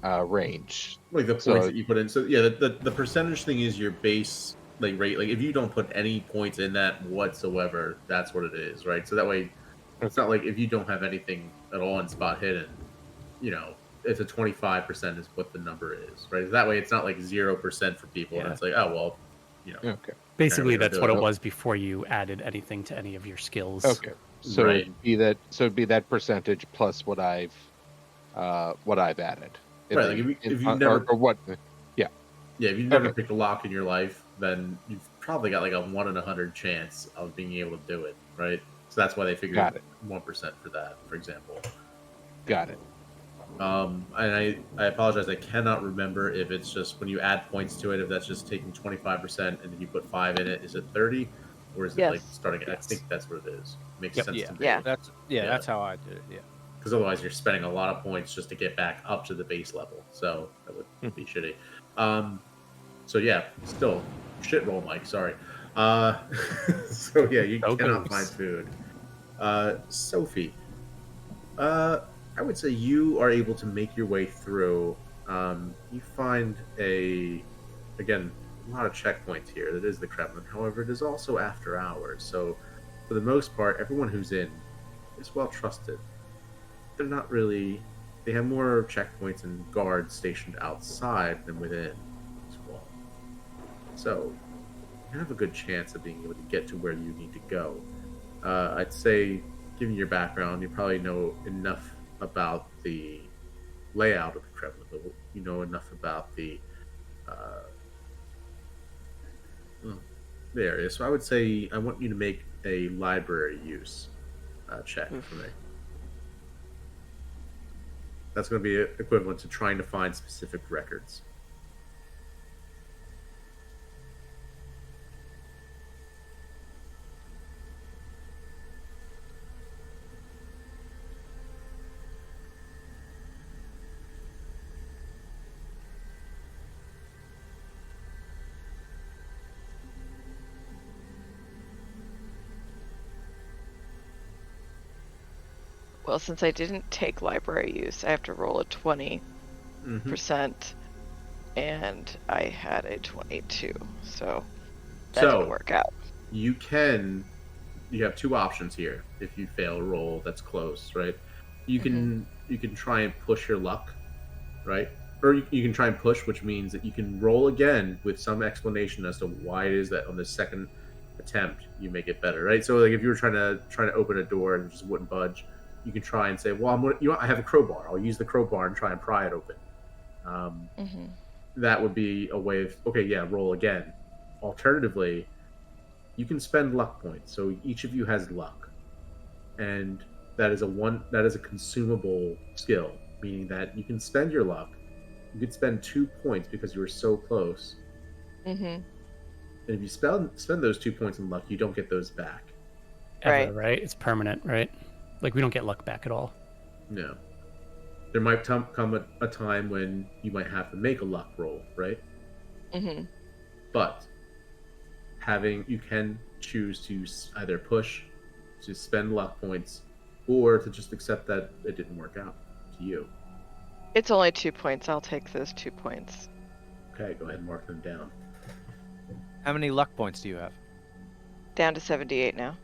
range? Like the points that you put in. So yeah, the percentage thing is your base like rate. Like if you don't put any points in that whatsoever, that's what it is, right? So that way it's not like if you don't have anything at all in spot hidden, it's a 25% is what the number is, right? That way it's not like 0% for people, and Yeah. it's like, oh well, Okay. Basically, Kinda that's what it do was before you added anything to any of your skills. Okay. So Right. it'd be that percentage plus what I've added. Right, like if you've never or what yeah, if you've never Okay. picked a lock in your life, then you've probably got like a 1 in 100 chance of being able to do it, right? So that's why they figured Got it. 1% for that, for example. got it. And I apologize, I cannot remember if it's just when you add points to it, if that's just taking 25% and then you put 5 in it, is it 30? Or is it like Yes. starting at, I Yes. think that's what it is. Makes Yep. sense Yeah. to me. Yeah. That's how I did it. Yeah. Because otherwise you're spending a lot of points just to get back up to the base level. So that would be shitty. So yeah, still shit roll, Mike. Sorry. So yeah, you Go cannot Goose. find food. Sophie, I would say you are able to make your way through. You find again a lot of checkpoints here. That is the Kremlin. However, it is also after hours. So for the most part, everyone who's in is well trusted. They're not really. They have more checkpoints and guards stationed outside than within as well. So you have a good chance of being able to get to where you need to go. I'd say, given your background, you probably know enough about the layout of the Kremlin. You know enough about the area. So I would say I want you to make a library use check for me. That's going to be equivalent to trying to find specific records. Well, since I didn't take library use, I have to roll a 20%, and I had a 22, so that didn't work out. You have two options here. If you fail a roll that's close, right? You can try and push your luck, right? Or you can try and push, which means that you can roll again with some explanation as to why it is that on the second attempt you make it better, right? So like if you were trying to open a door and it just wouldn't budge, you can try and say, well, I have a crowbar. I'll use the crowbar and try and pry it open. That would be a way of, okay, yeah, roll again. Alternatively, you can spend luck points. So each of you has luck, and that is a consumable skill, meaning that you can spend your luck. You could spend 2 points because you were so close. And if you spend those 2 points in luck, you don't get those back. Ever, right? It's permanent, right? Like we don't get luck back at all. No. There might come a time when you might have to make a luck roll, right? But you can choose to either push, to spend luck points, or to just accept that it didn't work out to you. It's only 2 points. I'll take those 2 points. Okay, go ahead and mark them down. How many luck points do you have? Down to 78 now.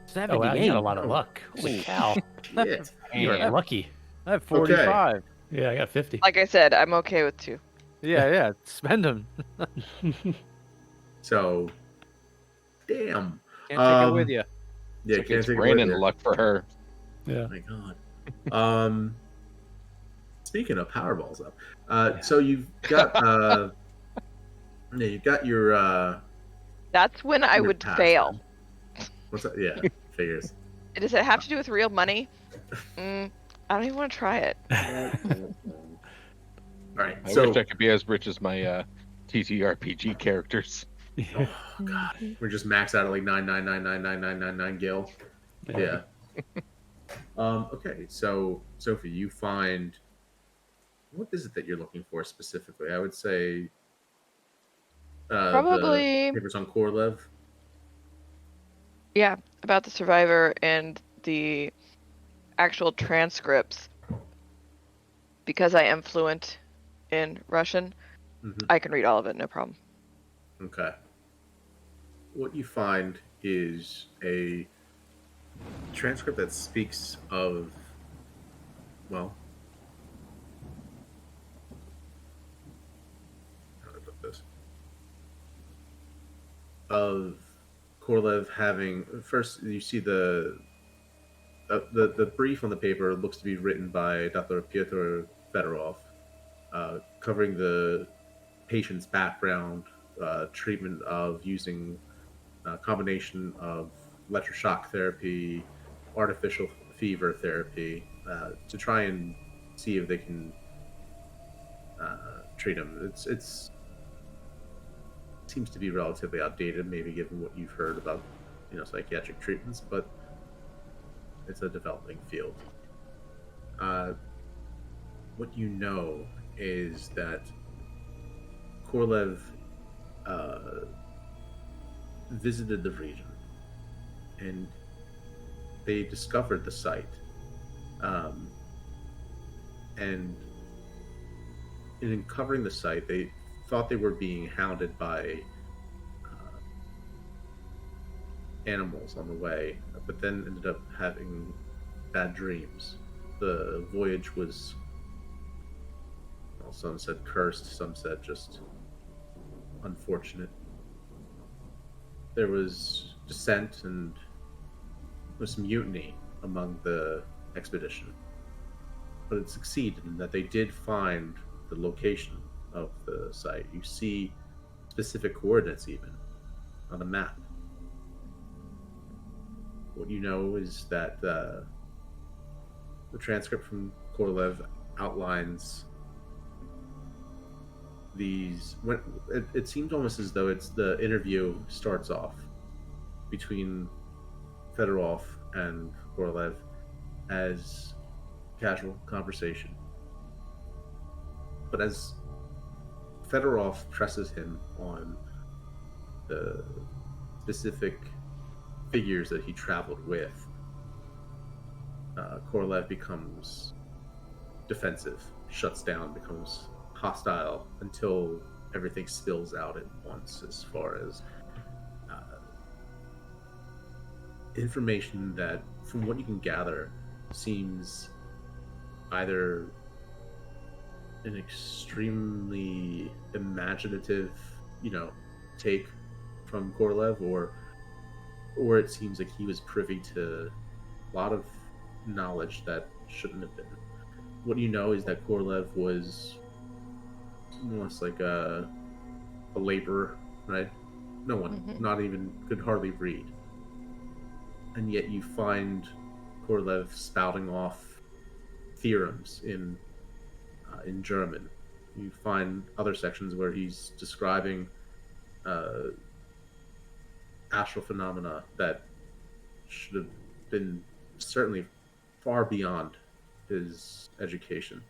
78. Oh, wow, you got a lot of luck. Holy cow. Shit. You are lucky. I have 45. Yeah, I got 50. Like I said, I'm okay with 2. Yeah, spend them. So, damn. Can't take it with you. Yeah, It's can't take it with raining you. luck for her. Yeah. Oh my god. Speaking of Powerballs up, so you've got you've got your That's when I your would pass fail. then. What's that? Yeah, figures. Does it have to do with real money? I don't even want to try it. All right, I so wish I could be as rich as my TTRPG characters. oh god, we're just maxed out at like 9999999 gil. Yeah. Okay, so Sophie, you find, what is it that you're looking for specifically? I would say Probably, the papers on Korlev. yeah, about the survivor and the actual transcripts. Because I am fluent in Russian, I can read all of it, no problem. Okay. What you find is a transcript that speaks of, well, how do I put this? Of Korlev having, first you see the brief on the paper looks to be written by Dr. Pyotr Fedorov, covering the patient's background, treatment of using a combination of electroshock therapy, artificial fever therapy, to try and see if they can treat him. It seems to be relatively outdated, maybe given what you've heard about, psychiatric treatments, but it's a developing field. What you know is that Korlev visited the region, and they discovered the site. And in uncovering the site, they thought they were being hounded by animals on the way, but then ended up having bad dreams. The voyage was, well, some said cursed, some said just unfortunate. There was dissent and was some mutiny among the expedition, but it succeeded in that they did find the location of the site. You see specific coordinates even on a map. What you know is that the transcript from Korlev outlines these. It seems almost as though it's the interview starts off between Fedorov and Korlev as casual conversation, but as Fedorov presses him on the specific figures that he traveled with, Korlev becomes defensive, shuts down, becomes hostile until everything spills out at once, as far as information that, from what you can gather, seems either an extremely imaginative, take from Korlev, or it seems like he was privy to a lot of knowledge that shouldn't have been. What you know is that Korlev was almost like a laborer, right? No one, not even, could hardly read. And yet you find Korlev spouting off theorems in German. You find other sections where he's describing astral phenomena that should have been certainly far beyond his education.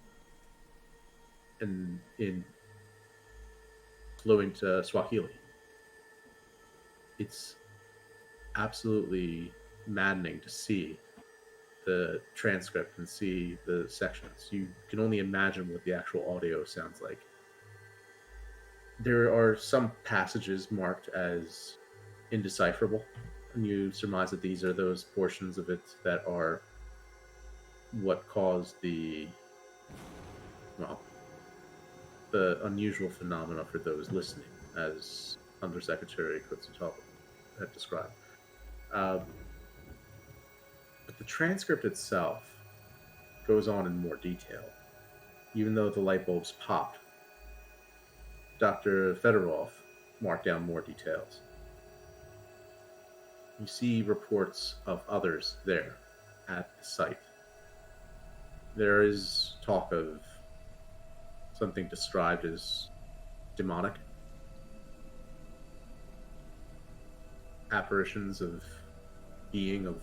And in fluent Swahili. It's absolutely maddening to see the transcript and see the sections. You can only imagine what the actual audio sounds like. There are some passages marked as indecipherable, and you surmise that these are those portions of it that are what caused the unusual phenomena for those listening, as Undersecretary Kutsutov had described. But the transcript itself goes on in more detail. Even though the light bulbs popped, Dr. Fedorov marked down more details. You see reports of others there at the site. There is talk of something described as demonic apparitions of being, of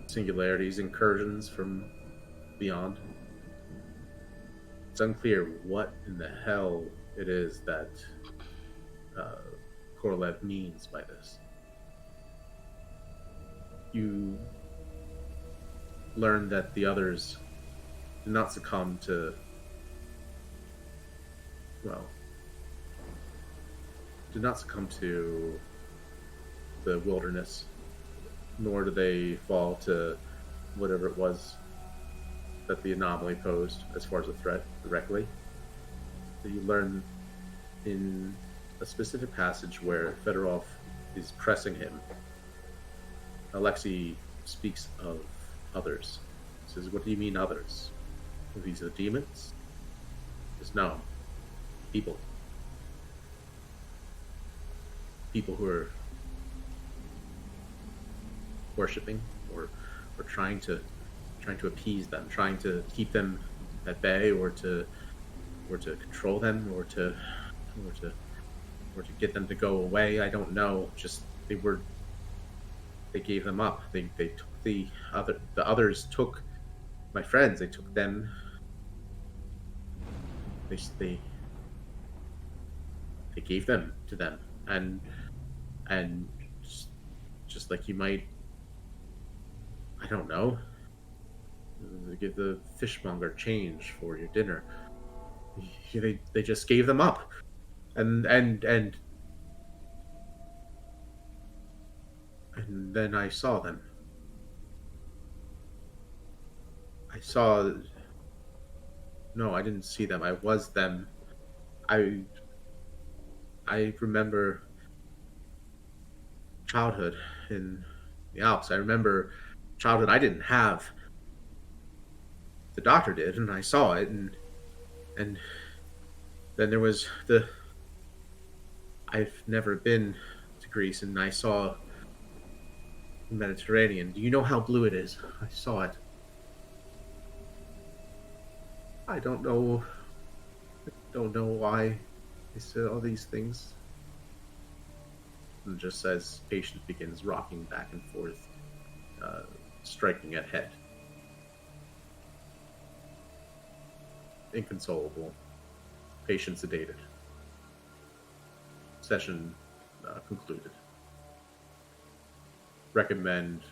singularities, incursions from beyond. It's unclear what in the hell it is that Korlev means by this. You learn that the others did not succumb to, the wilderness, nor do they fall to whatever it was that the anomaly posed as far as a threat directly. You learn in a specific passage where Fedorov is pressing him, Alexei speaks of others. He says, "What do you mean others? Are these the demons?" He says, "No. People. People who are worshipping or trying to appease them, trying to keep them at bay, or to control them, or to get them to go away. I don't know. Just they gave them up. They took the others took my friends. They took them. They gave them to them, and just like you might, I don't know, give the fishmonger change for your dinner. They just gave them up, and then I saw them. No, I didn't see them. I was them. I remember childhood in the Alps. I remember childhood I didn't have. The doctor did, and I saw it, and then there was I've never been to Greece, and I saw the Mediterranean. Do you know how blue it is? I saw it. I don't know why they said all these things. And just as patient begins rocking back and forth, striking at head. Inconsolable. Patient sedated. Session concluded. Recommend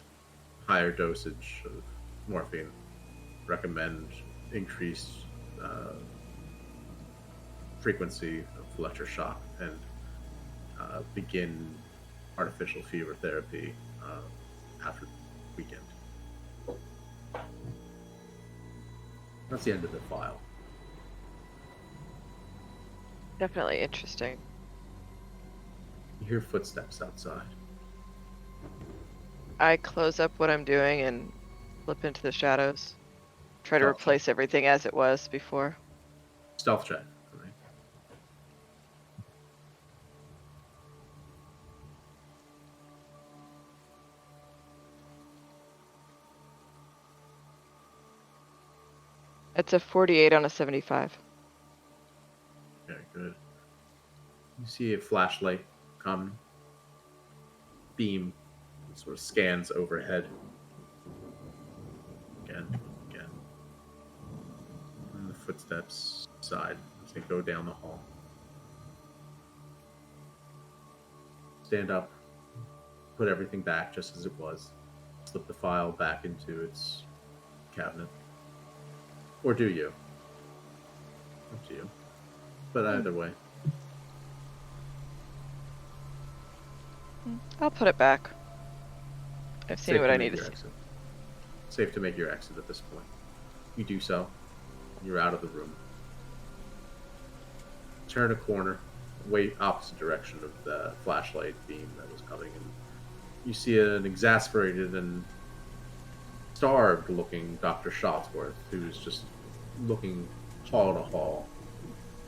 higher dosage of morphine. Recommend increased frequency of electroshock, and begin artificial fever therapy after the weekend. That's the end of the file. Definitely interesting. You hear footsteps outside. I close up what I'm doing and slip into the shadows. Try to Stealth check. replace everything as it was before. Stealth check. Right. It's a 48 on a 75. Very good. You see a flashlight come, beam, sort of scans overhead. Again. And the footsteps side as they go down the hall. Stand up, put everything back just as it was. Slip the file back into its cabinet. Or do you? Up to you. But either way. I'll put it back. I've seen Safe what to I make need to your see. exit. Safe to make your exit at this point. You do so. You're out of the room. Turn a corner, way opposite direction of the flashlight beam that was coming, and you see an exasperated and starved-looking Dr. Shotsworth, who's just looking hall to hall,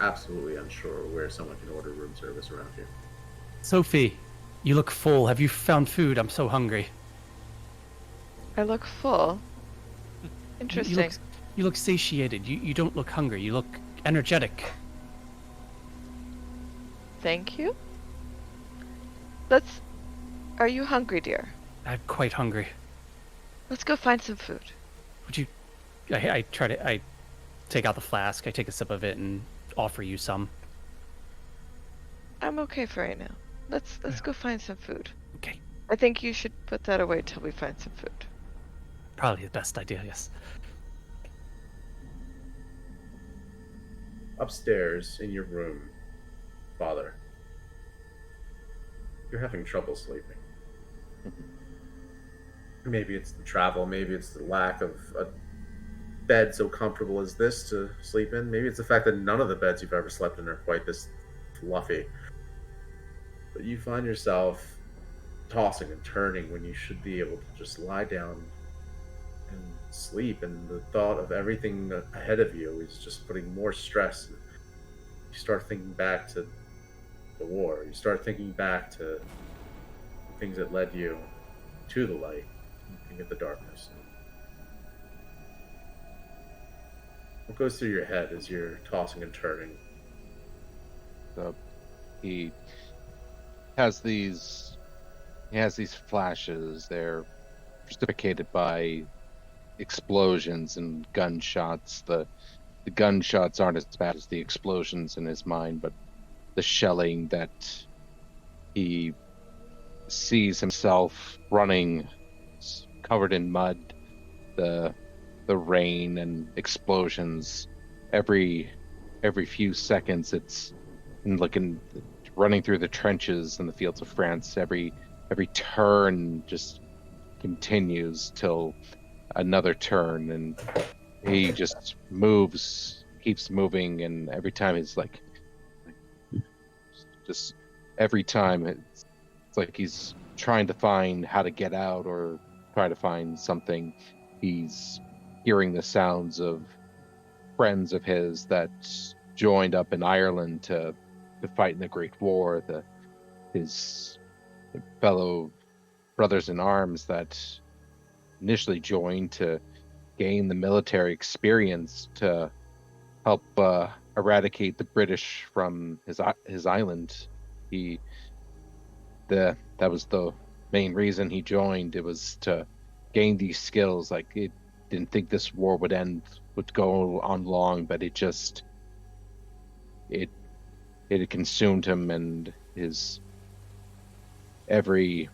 absolutely unsure where someone can order room service around here. Sophie, you look full. Have you found food? I'm so hungry. I look full. Interesting. You look satiated. You don't look hungry. You look energetic. Thank you. Are you hungry, dear? I'm quite hungry. Let's go find some food. Would you... I take out the flask, I take a sip of it, and offer you some. I'm okay for right now. Let's go find some food. Okay. I think you should put that away till we find some food. Probably the best idea, yes. Upstairs in your room, Father, you're having trouble sleeping. Maybe it's the travel, maybe it's the lack of a bed so comfortable as this to sleep in. Maybe it's the fact that none of the beds you've ever slept in are quite this fluffy. But you find yourself tossing and turning when you should be able to just lie down and sleep, and the thought of everything ahead of you is just putting more stress. You start thinking back to the war. You start thinking back to the things that led you to the light, looking at the darkness. What goes through your head as you're tossing and turning? So he has these flashes. They're precipitated by explosions and gunshots. The gunshots aren't as bad as the explosions in his mind, but the shelling that he sees himself running covered in mud, the rain and explosions every few seconds. It's running through the trenches in the fields of France. Every turn just continues till another turn, and he just keeps moving, and every time it's just every time it's like he's trying to find how to get out or try to find something. He's hearing the sounds of friends of his that joined up in Ireland to fight in the Great War, his fellow brothers in arms that initially joined to gain the military experience to help eradicate the British from his island. That was the main reason he joined. It was to gain these skills. Like, it didn't think this war would go on long, but it had consumed him, and his every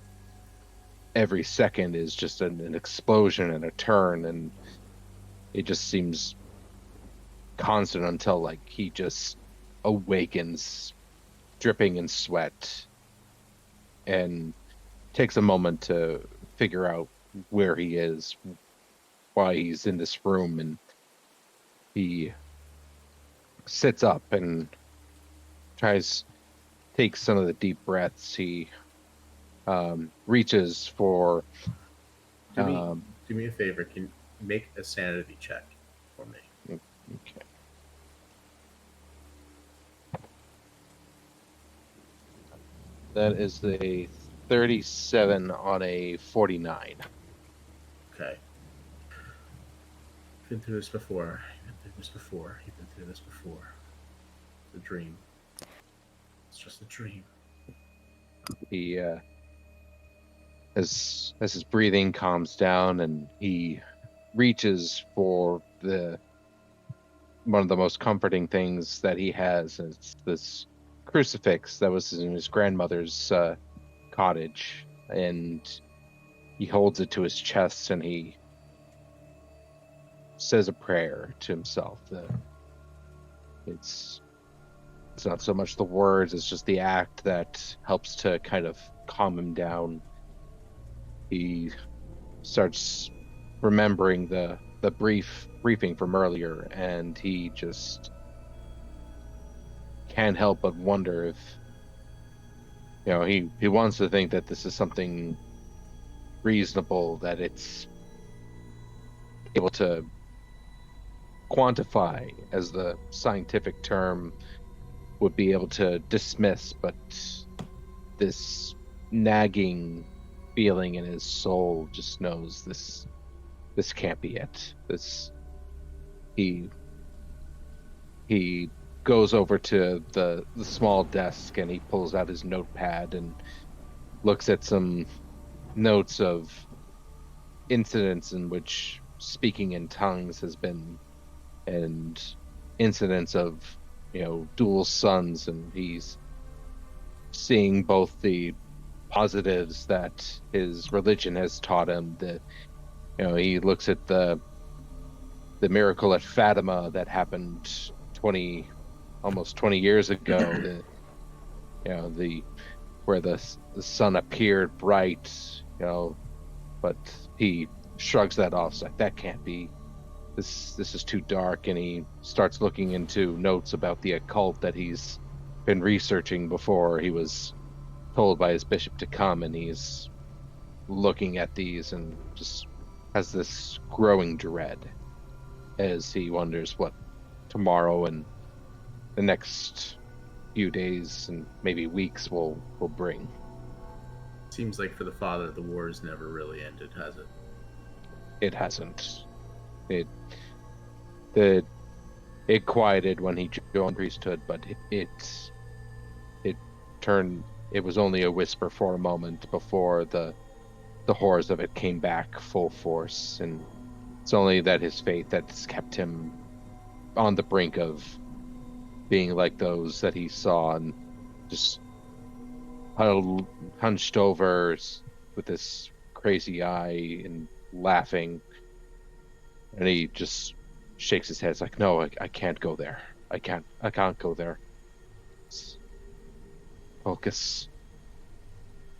second is just an explosion and a turn, and it just seems constant until like he just awakens dripping in sweat and takes a moment to figure out where he is, why he's in this room, and he sits up and takes some of the deep breaths. He reaches for do me a favor. make a sanity check for me. Okay. That is a 37 on a 49. Okay. You've been through this before. You've been through this before. You've been through this before. It's a dream. It's just a dream. He, as his breathing calms down, and he reaches for one of the most comforting things that he has. It's this crucifix that was in his grandmother's cottage, and he holds it to his chest, and he says a prayer to himself. It's not so much the words, it's just the act that helps to kind of calm him down. He starts remembering the briefing from earlier, and he just can't help but wonder if, he wants to think that this is something reasonable, that it's able to quantify, as the scientific term would be able to dismiss, but this nagging feeling in his soul just knows this can't be it. He goes over to the small desk, and he pulls out his notepad and looks at some notes of incidents in which speaking in tongues has been, and incidents of dual suns, and he's seeing both the positives that his religion has taught him. He looks at the miracle at Fatima that happened almost 20 years ago. Where the sun appeared bright, but he shrugs that off. It's like, that can't be. This is too dark, and he starts looking into notes about the occult that he's been researching before he was told by his bishop to come, and he's looking at these and just has this growing dread as he wonders what tomorrow and the next few days and maybe weeks will bring. Seems like for the father, the war's never really ended, has it? It hasn't. It quieted when he joined priesthood, but it turned. It was only a whisper for a moment before the horrors of it came back full force, and it's only that his faith that's kept him on the brink of being like those that he saw, and just hunched over with this crazy eye and laughing, and he just shakes his head. It's like, no, I can't go there. I can't go there. Focus.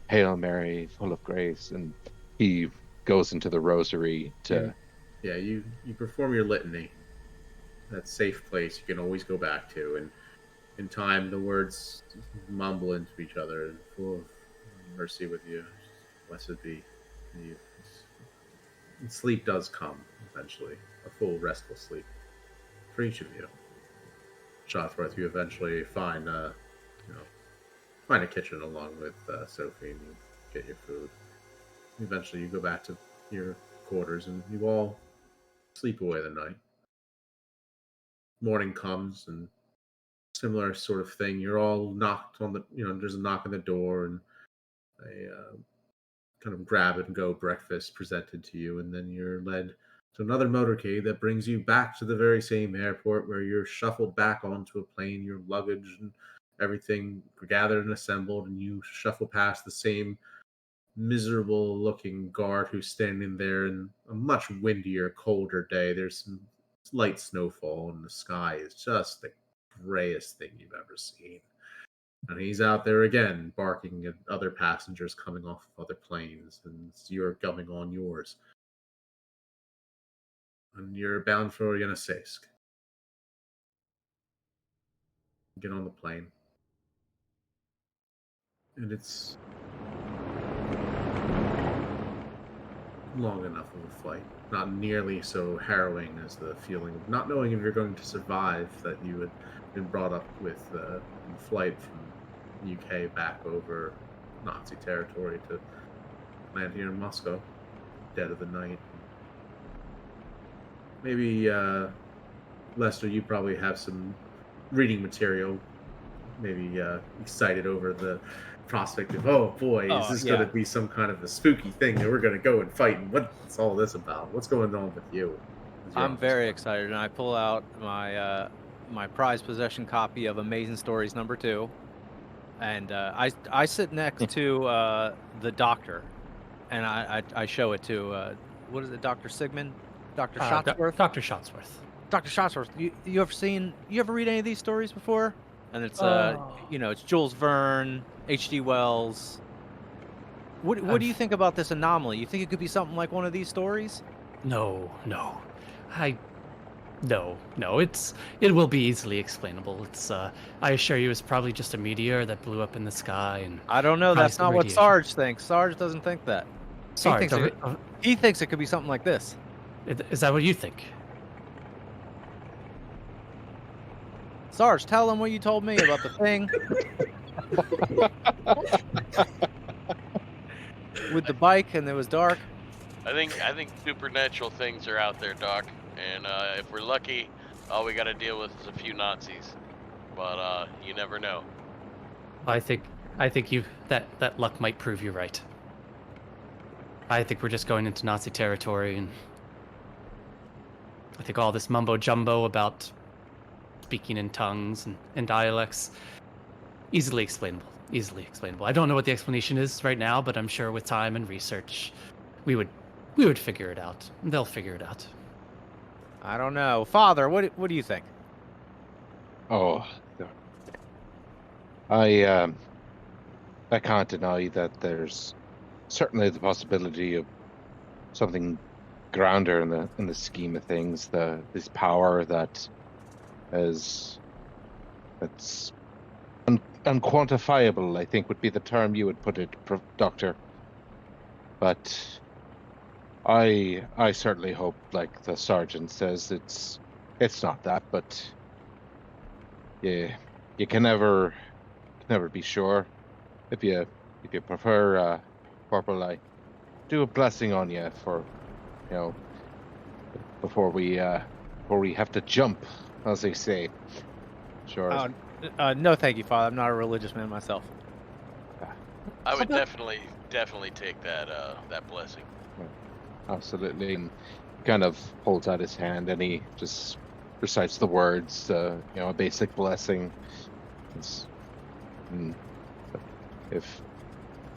Hail Mary, full of grace. And he goes into the rosary to... Yeah, you perform your litany. That safe place you can always go back to, and in time the words mumble into each other. Full of mercy with you, blessed be you. And sleep does come eventually, a full restful sleep for each of you. Shothworth, you eventually find a kitchen along with Sophie, and you get your food. Eventually you go back to your quarters, and you all sleep away the night. Morning comes, and similar sort of thing. You're all knocked on the, there's a knock on the door, and a kind of grab and go breakfast presented to you, and then you're led to another motorcade that brings you back to the very same airport, where you're shuffled back onto a plane, your luggage and everything gathered and assembled, and you shuffle past the same miserable looking guard who's standing there in a much windier, colder day. There's some light snowfall, and the sky is just the grayest thing you've ever seen. And he's out there again, barking at other passengers coming off of other planes, and you're coming on yours. And you're bound for Yeniseisk. Get on the plane. And it's long enough of a flight. Not nearly so harrowing as the feeling of not knowing if you're going to survive that you had been brought up with in the flight from UK back over Nazi territory to land here in Moscow, dead of the night. Maybe, Lester, you probably have some reading material, maybe excited over the prospect of, oh boy, is this going to be some kind of a spooky thing that we're going to go and fight, and what's all this about? What's going on with you? I'm very excited, and I pull out my my prized possession copy of Amazing Stories #2, and I sit next to the doctor, and I show it to what is it, Dr. Sigmund, Dr. Shotsworth, Dr. Shotsworth. Dr. Shotsworth. You ever read any of these stories before? And it's it's Jules Verne, H.G. Wells. What do you think about this anomaly? You think it could be something like one of these stories? No. It will be easily explainable. It's I assure you, it's probably just a meteor that blew up in the sky, and I don't know. That's not what Sarge thinks. Sarge doesn't think that. Sarge, he thinks it could be something like this. Is that what you think? Sarge, tell them what you told me about the thing with the bike, and it was dark. I think supernatural things are out there, Doc. And if we're lucky, all we got to deal with is a few Nazis. But you never know. I think you that luck might prove you right. I think we're just going into Nazi territory, and I think all this mumbo jumbo about speaking in tongues and dialects, easily explainable. I don't know what the explanation is right now, but I'm sure with time and research, we would figure it out. They'll figure it out. I don't know, Father. What do you think? Oh, I can't deny that there's certainly the possibility of something grander in the scheme of things. This power that's unquantifiable, I think, would be the term you would put it, Doctor. But I certainly hope, like the sergeant says, it's not that. But yeah, you can never be sure. If you prefer, Corporal, I do a blessing on you for, before we have to jump, as they say. Sure. No, thank you, Father. I'm not a religious man myself. I would definitely take that blessing. Absolutely. And kind of holds out his hand, and he just recites the words, a basic blessing. If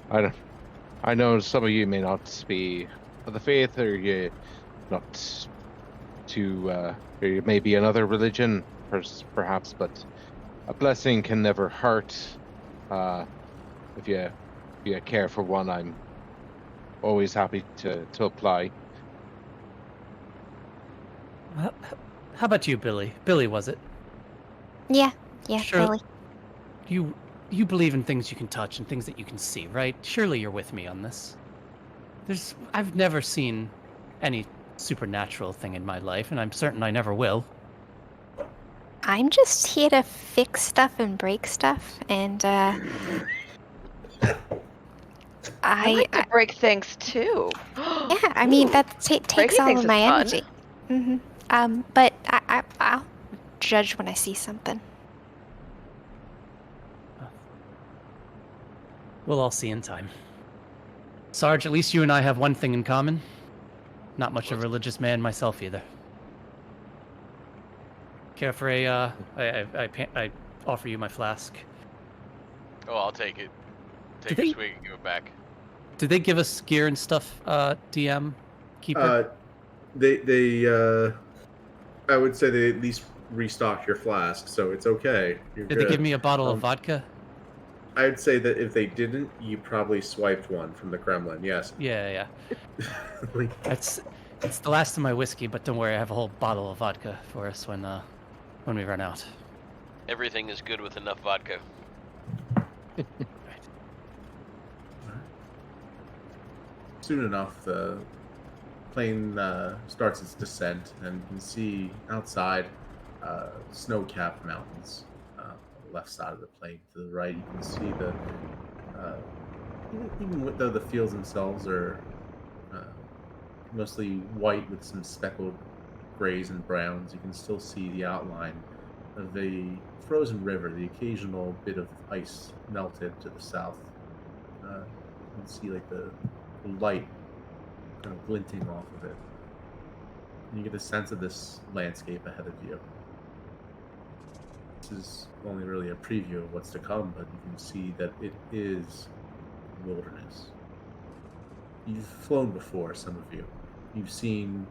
I know some of you may not be of the faith, or you not to, or you may be another religion, perhaps, but a blessing can never hurt. If you care for one, I'm always happy to apply. How about you, Billy? Billy, was it? Yeah, Sure. Billy. You believe in things you can touch and things that you can see, right? Surely you're with me on this. I've never seen any supernatural thing in my life, and I'm certain I never will. I'm just here to fix stuff and break stuff, and I like to break things too. yeah, I mean that takes Breaking all things of is my fun. energy. But I'll judge when I see something. We'll all see in time. Sarge, at least you and I have one thing in common. Not much of a religious man myself either. Care for a, I offer you my flask. Oh, I'll take it. Take Did a they- swig and give it back. Did they give us gear and stuff, DM? Keeper? They I would say they at least restocked your flask, so it's okay. You're Did they good. give me a bottle of vodka? I'd say that if they didn't, you probably swiped one from the Kremlin. Yes. Yeah. Like, It's the last of my whiskey, but don't worry, I have a whole bottle of vodka for us when we run out. Everything is good with enough vodka. soon enough, the plane starts its descent, and you can see outside snow-capped mountains on the left side of the plane. To the right, you can see the even though the fields themselves are mostly white with some speckled grays and browns, you can still see the outline of a frozen river, the occasional bit of ice melted to the south. You can see like the light kind of glinting off of it. And you get a sense of this landscape ahead of you. This is only really a preview of what's to come, but you can see that it is wilderness. You've flown before, some of you. You've seen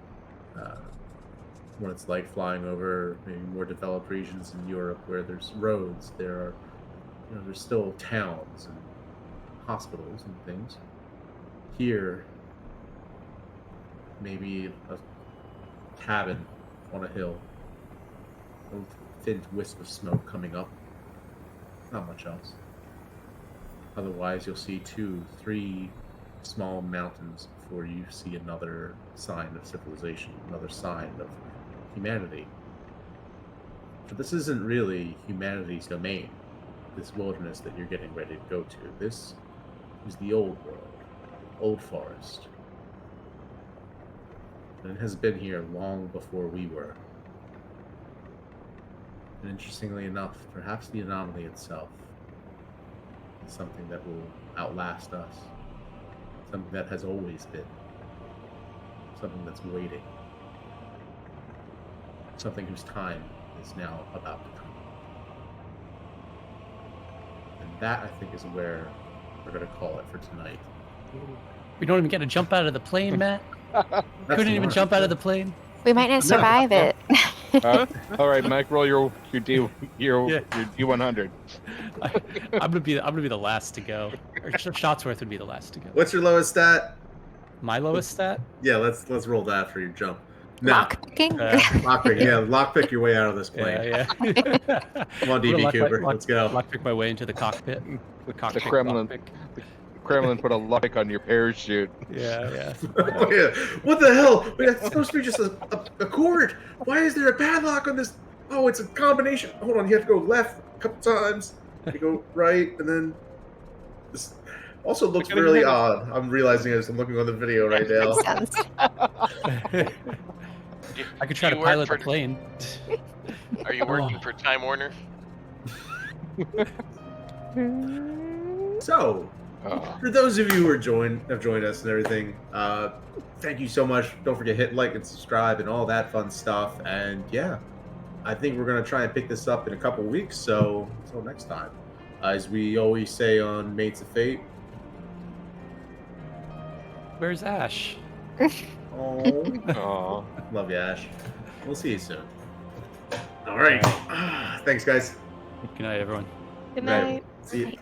what it's like flying over maybe more developed regions in Europe where there's roads, there's still towns and hospitals and things. Here, maybe a cabin on a hill, a thin wisp of smoke coming up. Not much else. Otherwise, you'll see 2, 3 small mountains before you see another sign of civilization, another sign of humanity. But this isn't really humanity's domain, this wilderness that you're getting ready to go to. This is the old world, old forest. And it has been here long before we were. And interestingly enough, perhaps the anomaly itself is something that will outlast us. Something that has always been. Something that's waiting. Something whose time is now about to come. And that, I think, is where we're going to call it for tonight. We don't even get to jump out of the plane, Matt. Couldn't even jump out of the plane. We might not survive it. All right, Mike, roll your D100. I'm gonna be the last to go. Or Shotsworth would be the last to go. What's your lowest stat? My lowest stat? Yeah, let's roll that for your jump. No. Lockpicking? Lockpick, yeah, lockpick your way out of this plane. Yeah. Come on, DB Cooper, let's go. Lockpick my way into the cockpit. The Kremlin. lockpick. Kremlin put a lock on your parachute. Yeah. Oh, yeah. What the hell? It's supposed to be just a cord. Why is there a padlock on this? Oh, it's a combination. Hold on, you have to go left a couple times. You go right, and then this also looks really odd. I'm realizing as I'm looking on the video right now. Makes sense. I could try to pilot the plane. Are you working for Time Warner? So, for those of you who have joined us and everything, thank you so much. Don't forget to hit like and subscribe and all that fun stuff. And yeah, I think we're going to try and pick this up in a couple weeks. So until next time, as we always say on Mates of Fate. Where's Ash? Oh, love you, Ash. We'll see you soon. All right. Thanks, guys. Good night, everyone. Good night. See you.